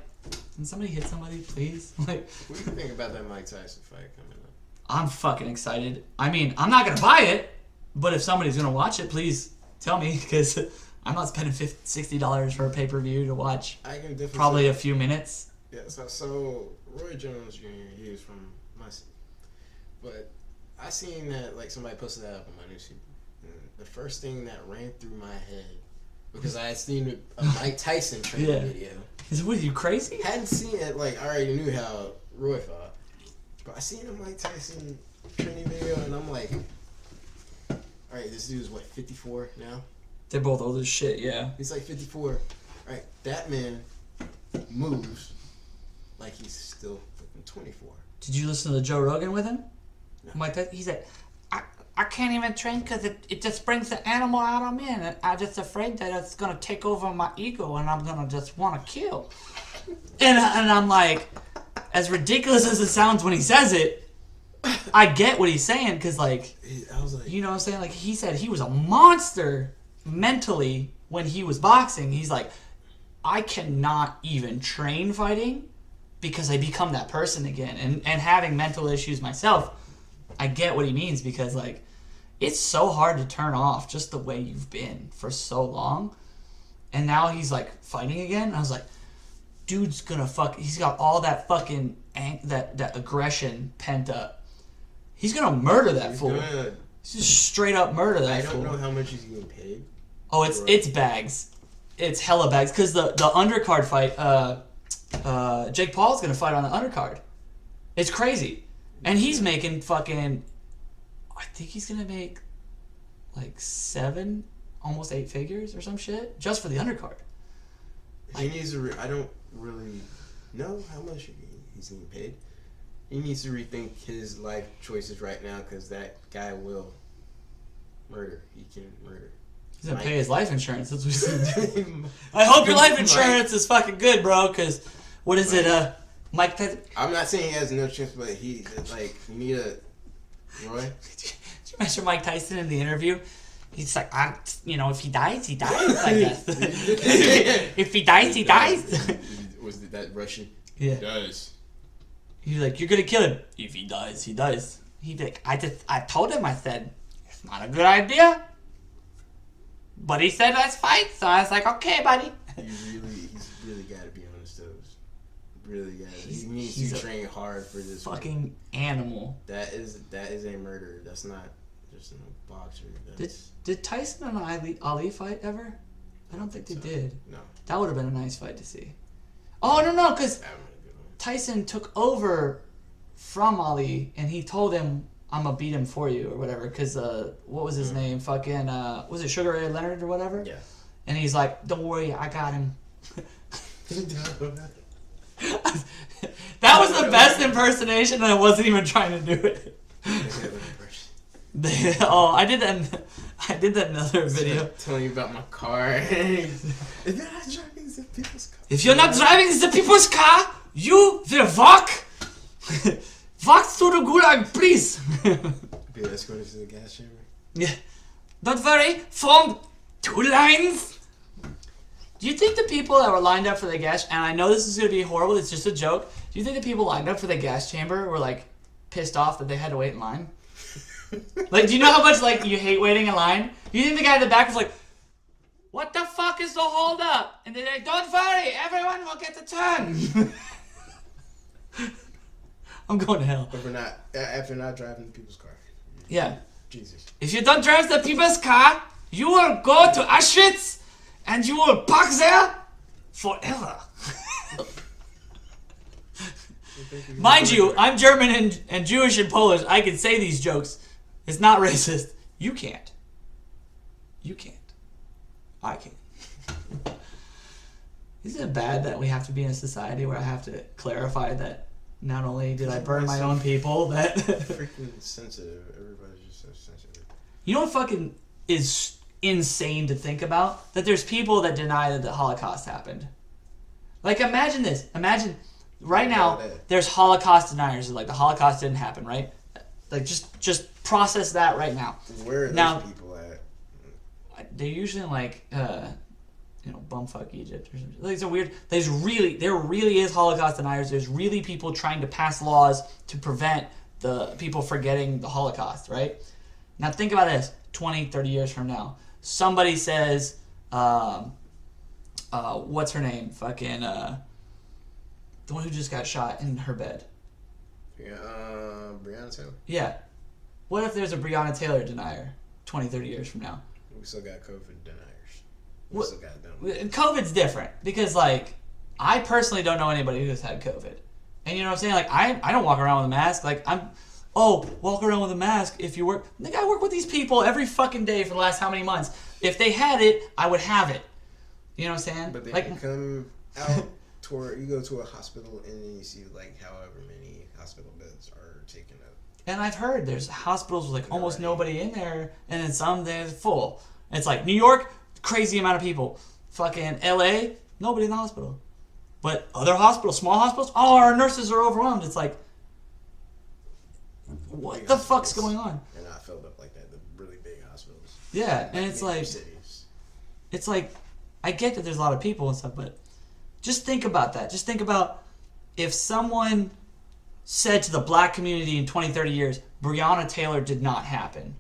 can somebody hit somebody, please? Like, what do you think about that Mike Tyson fight coming up? I'm fucking excited. I mean, I'm not gonna buy it, but if somebody's gonna watch it, please tell me, because I'm not spending $60 for a pay-per-view to watch. I can definitely probably a few minutes. Yeah, so Roy Jones Jr., he was from my city. But I seen that, like, somebody posted that up on my newsfeed. The first thing that ran through my head, because I had seen a Mike Tyson training video. What, are you crazy? Hadn't seen it, like, I already knew how Roy fought. But I seen a Mike Tyson training video, and I'm like, alright, this dude's what, 54 now? They're both old as shit, yeah. He's like 54. Alright, that man moves like he's still fucking 24. Did you listen to Joe Rogan with him? No. Mike Tyson, he said, I can't even train because it just brings the animal out of me, and I'm just afraid that it's going to take over my ego and I'm going to just want to kill. And I'm like, as ridiculous as it sounds when he says it, I get what he's saying, because, like, I was like, you know what I'm saying? Like, he said he was a monster mentally when he was boxing. He's like, I cannot even train fighting because I become that person again. And having mental issues myself, I get what he means, because, like, it's so hard to turn off just the way you've been for so long. And now he's like fighting again. And I was like, dude's gonna he's got all that fucking that aggression pent up. He's gonna murder that fool. He's just straight up murder that fool. I don't know how much he's getting paid. Oh, it's bags. It's hella bags. Because the undercard fight, Jake Paul's gonna fight on the undercard. It's crazy. And he's making fucking, I think he's gonna make like 7, almost 8 figures or some shit just for the undercard. He needs to. I don't really know how much he's getting paid. He needs to rethink his life choices right now because that guy will murder. He can murder. He's gonna pay his life insurance. That's what he's gonna do. I hope your life insurance is fucking good, bro. Because what is it? Mike Tyson. I'm not saying he has no chance, but you need a Roy. Did you mention Mike Tyson in the interview? He's like, if he dies, he dies, I guess. If he dies, he dies. Was that Russian? Yeah. He dies. He's like, you're gonna kill him. If he dies, he dies. He'd be like, I told him, I said, it's not a good idea. But he said, let's fight. So I was like, okay, buddy. He's really got to be on his toes. Really got to. He needs to train hard for this. Fucking animal. That is a murderer. That's not just a boxer. Did Tyson and Ali fight ever? I don't think they did. No. That would have been a nice fight to see. Oh, no, because Tyson took over from Ali, and he told him, I'm going to beat him for you, or whatever, because, what was his name? Fucking, was it Sugar Ray Leonard or whatever? Yeah. And he's like, don't worry, I got him. That was the best impersonation, and I wasn't even trying to do it. I did that in another video. Telling you about my car. If you're not driving the people's car, you will walk. Walk through the gulag, please. Be escorted to the gas chamber. Yeah. Don't worry, form 2 lines. Do you think the people that were lined up for the gas, and I know this is going to be horrible, it's just a joke. Do you think the people lined up for the gas chamber were like pissed off that they had to wait in line? Like, do you know how much like you hate waiting in line? Do you think the guy in the back was like, what the fuck is the hold up? And they're like, don't worry, everyone will get a turn. I'm going to hell. After not driving the people's car. Yeah. Jesus. If you don't drive the people's car, you will go to Auschwitz and you will park there forever. Mind you, I'm German and Jewish and Polish. I can say these jokes. It's not racist. You can't. You can't. I can. Isn't it bad that we have to be in a society where I have to clarify that not only did I burn my own people, that... freaking sensitive. Everybody's just so sensitive. You know what fucking is insane to think about? That there's people that deny that the Holocaust happened. Like, imagine this. Imagine, right now, there's Holocaust deniers. Like, the Holocaust didn't happen, right? Like, just process that right now. Where are those people at? They're usually in, like, bumfuck Egypt or something. Like, it's a weird... There really is Holocaust deniers. There's really people trying to pass laws to prevent the people forgetting the Holocaust, right? Now, think about this. 20, 30 years from now. Somebody says, what's her name? Fucking, the one who just got shot in her bed. Yeah, Breonna Taylor. Yeah. What if there's a Breonna Taylor denier 20, 30 years from now? We still got COVID deniers. We still got them. COVID's different because, like, I personally don't know anybody who's had COVID. And you know what I'm saying? Like, I don't walk around with a mask. Like, walk around with a mask if you work. Nigga, I work with these people every fucking day for the last how many months? If they had it, I would have it. You know what I'm saying? But they like, come out you go to a hospital and then you see, like, however many hospital beds are taken up. And I've heard there's hospitals with, like, almost nobody in there, and then some they're full. And it's like, New York, crazy amount of people. Fucking LA, nobody in the hospital. But other hospitals, small hospitals, our nurses are overwhelmed. It's like, what the fuck's going on? They're not filled up like that, the really big hospitals. Yeah, and it's like, it's like, I get that there's a lot of people and stuff, but just think about that. Just think about if someone said to the black community in 20, 30 years, Breonna Taylor did not happen.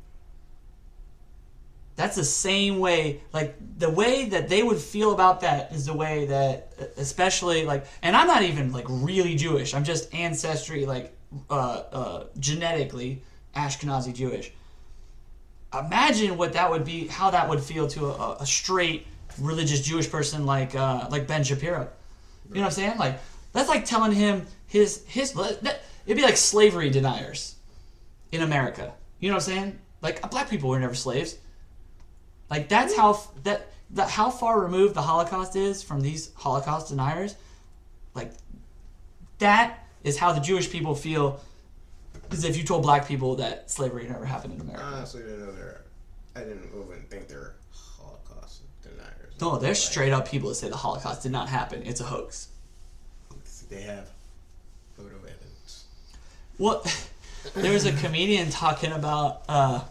That's the same way, like, the way that they would feel about that is the way that, especially, like, and I'm not even, like, really Jewish. I'm just ancestry, like, genetically Ashkenazi Jewish. Imagine what that would be, how that would feel to a straight religious Jewish person like Ben Shapiro. You know what I'm saying? Like, that's like telling him it'd be like slavery deniers in America. You know what I'm saying? Like, black people were never slaves. Like, that's how far removed the Holocaust is from these Holocaust deniers. Like, that is how the Jewish people feel as if you told black people that slavery never happened in America. I honestly didn't know I wouldn't think they're Holocaust deniers. No, they're straight up people that say the Holocaust did not happen. It's a hoax. They have photo evidence. Well, there was a comedian talking about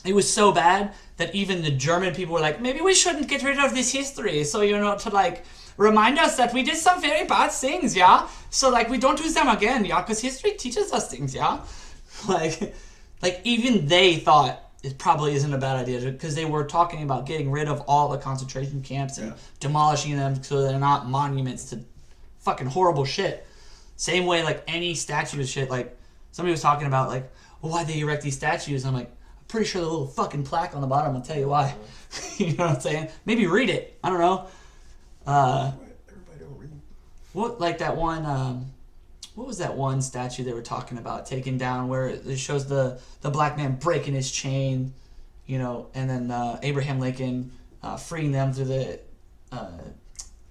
it was so bad that even the German people were like, maybe we shouldn't get rid of this history, so, you know, to, like, remind us that we did some very bad things, yeah? So, like, we don't do them again, yeah? Because history teaches us things, yeah? Like, even they thought it probably isn't a bad idea, because they were talking about getting rid of all the concentration camps and demolishing them so they're not monuments to fucking horrible shit. Same way, like, any statue of shit, like, somebody was talking about, like, well, why'd they erect these statues? I'm like, pretty sure the little fucking plaque on the bottom will tell you why. You know what I'm saying? Maybe read it. I don't know. Everybody don't read. What, like that one, what was that one statue they were talking about taking down where it shows the black man breaking his chain, you know, and then Abraham Lincoln freeing them through the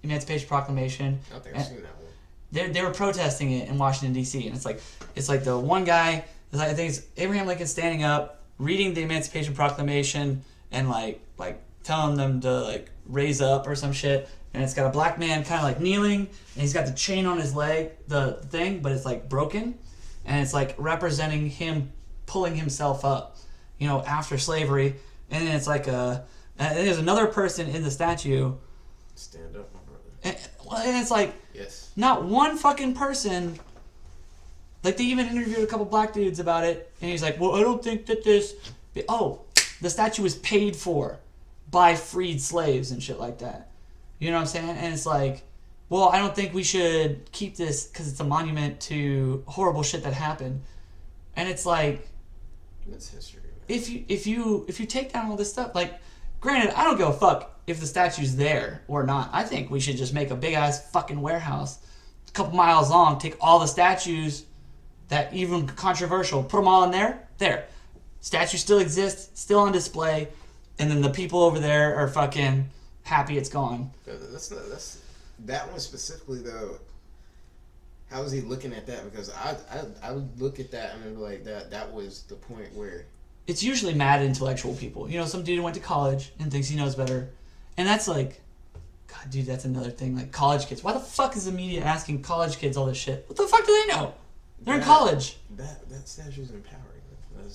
Emancipation Proclamation. I don't think I've seen that one. They were protesting it in Washington, D.C., and it's like the one guy, I think it's Abraham Lincoln standing up, reading the Emancipation Proclamation and like telling them to like raise up or some shit, and it's got a black man kind of like kneeling, and he's got the chain on his leg, the thing, but it's like broken, and it's like representing him pulling himself up, you know, after slavery, and then it's like and there's another person in the statue. Stand up, my brother. And it's like, yes, not one fucking person. Like, they even interviewed a couple black dudes about it, and he's like, well, I don't think that this... Oh, the statue was paid for by freed slaves and shit like that. You know what I'm saying? And it's like, well, I don't think we should keep this because it's a monument to horrible shit that happened. And it's like... It's history. If you take down all this stuff, like, granted, I don't give a fuck if the statue's there or not. I think we should just make a big-ass fucking warehouse a couple miles long, take all the statues... that even controversial, put them all in there. Statue still exists, still on display, and then the people over there are fucking happy it's gone. That's that one specifically though. How is he looking at that? Because I would look at that and be like, that was the point where... It's usually mad intellectual people. You know, some dude went to college and thinks he knows better. And that's like, God, dude, that's another thing. Like, college kids. Why the fuck is the media asking college kids all this shit? What the fuck do they know? They're in college. That statue's empowering. That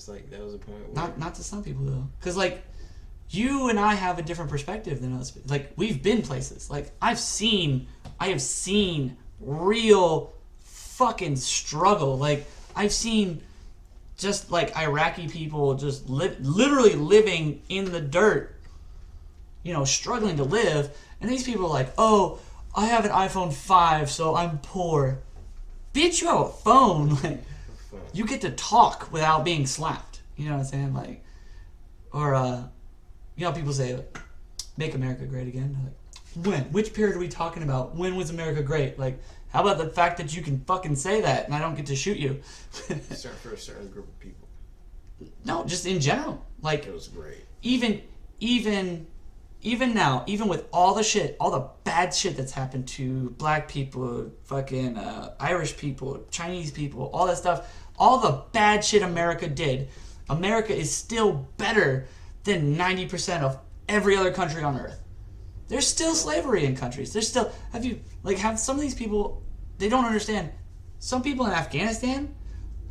was a point where... Not to some people, though. Because, like, you and I have a different perspective than us. Like, we've been places. Like, I have seen real fucking struggle. Like, I've seen just, like, Iraqi people just literally living in the dirt, you know, struggling to live. And these people are like, oh, I have an iPhone 5, so I'm poor. Bitch, you have a phone. Like, you get to talk without being slapped. You know what I'm saying? Like, or, you know, people say, like, make America great again. Like, when? Which period are we talking about? When was America great? Like, how about the fact that you can fucking say that and I don't get to shoot you? For a certain group of people. No, just in general. Like, it was great. Even now, even with all the shit, all the bad shit that's happened to black people, fucking Irish people, Chinese people, all that stuff, all the bad shit America did, America is still better than 90% of every other country on earth. There's still slavery in countries. There's still, have some of these people, they don't understand. Some people in Afghanistan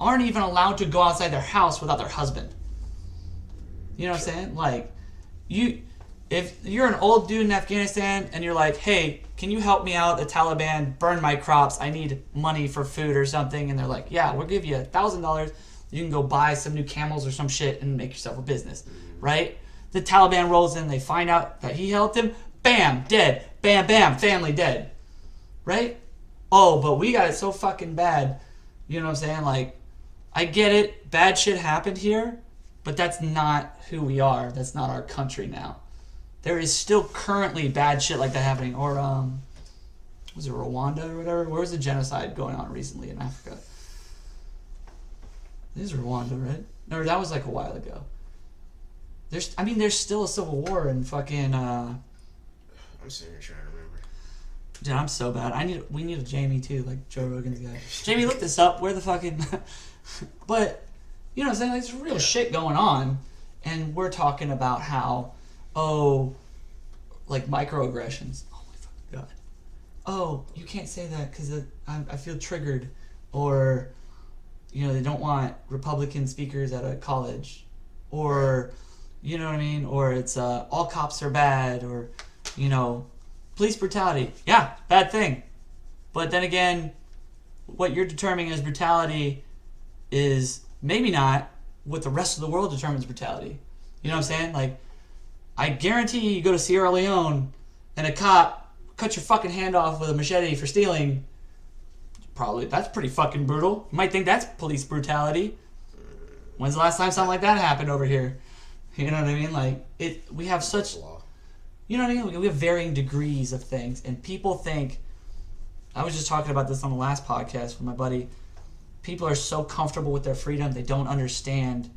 aren't even allowed to go outside their house without their husband. You know what I'm saying? Like, if you're an old dude in Afghanistan and you're like, hey, can you help me out? The Taliban burned my crops. I need money for food or something. And they're like, yeah, we'll give you $1,000. You can go buy some new camels or some shit and make yourself a business, right? The Taliban rolls in, they find out that he helped him, bam, dead. Bam, bam, family dead. Right? Oh, but we got it so fucking bad. You know what I'm saying? Like, I get it. Bad shit happened here, but that's not who we are. That's not our country now. There is still currently bad shit like that happening. Or, was it Rwanda or whatever? Where was the genocide going on recently in Africa? This is Rwanda, right? No, that was like a while ago. There's still a civil war in fucking, I'm sitting here trying to remember. Dude, I'm so bad. We need a Jamie too, like Joe Rogan's guy. Jamie, look this up. Where the fucking... But, you know what I'm saying? Like, there's real shit going on. And we're talking about how, like microaggressions. Oh my fucking God. Oh, you can't say that because I feel triggered. Or, you know, they don't want Republican speakers at a college. Or, you know what I mean? Or it's all cops are bad. Or, you know, police brutality. Yeah, bad thing. But then again, what you're determining as brutality is maybe not what the rest of the world determines brutality. You know what I'm saying? Like, I guarantee you go to Sierra Leone and a cop cut your fucking hand off with a machete for stealing. Probably, that's pretty fucking brutal. You might think that's police brutality. When's the last time something like that happened over here? You know what I mean? Like, we have such... You know what I mean? We have varying degrees of things. And people think... I was just talking about this on the last podcast with my buddy. People are so comfortable with their freedom, they don't understand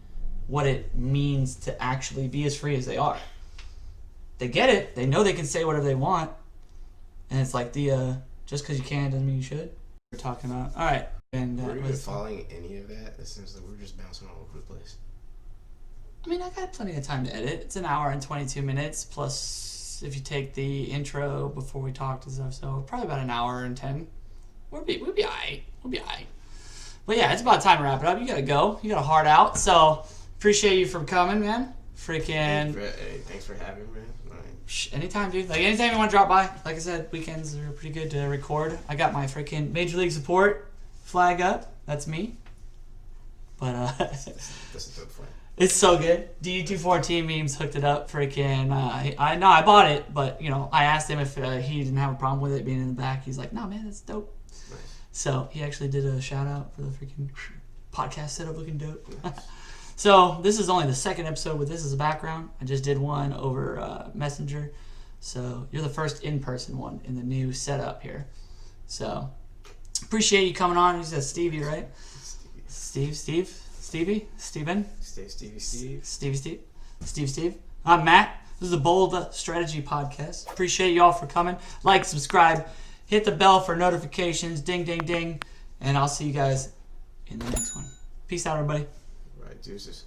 what it means to actually be as free as they are. They get it. They know they can say whatever they want. And it's like just because you can doesn't mean you should. We're talking about... All right. And were you even following any of that? It seems like we're just bouncing all over the place. I mean, I got plenty of time to edit. It's an hour and 22 minutes, plus if you take the intro before we talked and stuff, so probably about an hour and 10. We'll be all right. We'll be all right. But yeah, it's about time to wrap it up. You gotta go. You got a heart out. So appreciate you for coming, man. Freaking. Hey, thanks for having me, man. Anytime, dude. Like, anytime you want to drop by. Like I said, weekends are pretty good to record. I got my freaking Major League Support flag up. That's me. But That's a dope flag. It's so good. DD214 memes hooked it up. Freaking. I know I bought it, but you know, I asked him if he didn't have a problem with it being in the back. He's like, "No, man, it's dope." Nice. So he actually did a shout out for the freaking podcast setup looking dope. Nice. So this is only the second episode with this as a background. I just did one over Messenger. So you're the first in-person one in the new setup here. So appreciate you coming on. You said Stevie, right? Stevie? Steven? Steve. I'm Matt. This is the Bold Strategy Podcast. Appreciate you all for coming. Like, subscribe, hit the bell for notifications. Ding, ding, ding. And I'll see you guys in the next one. Peace out, everybody. Right, deuces.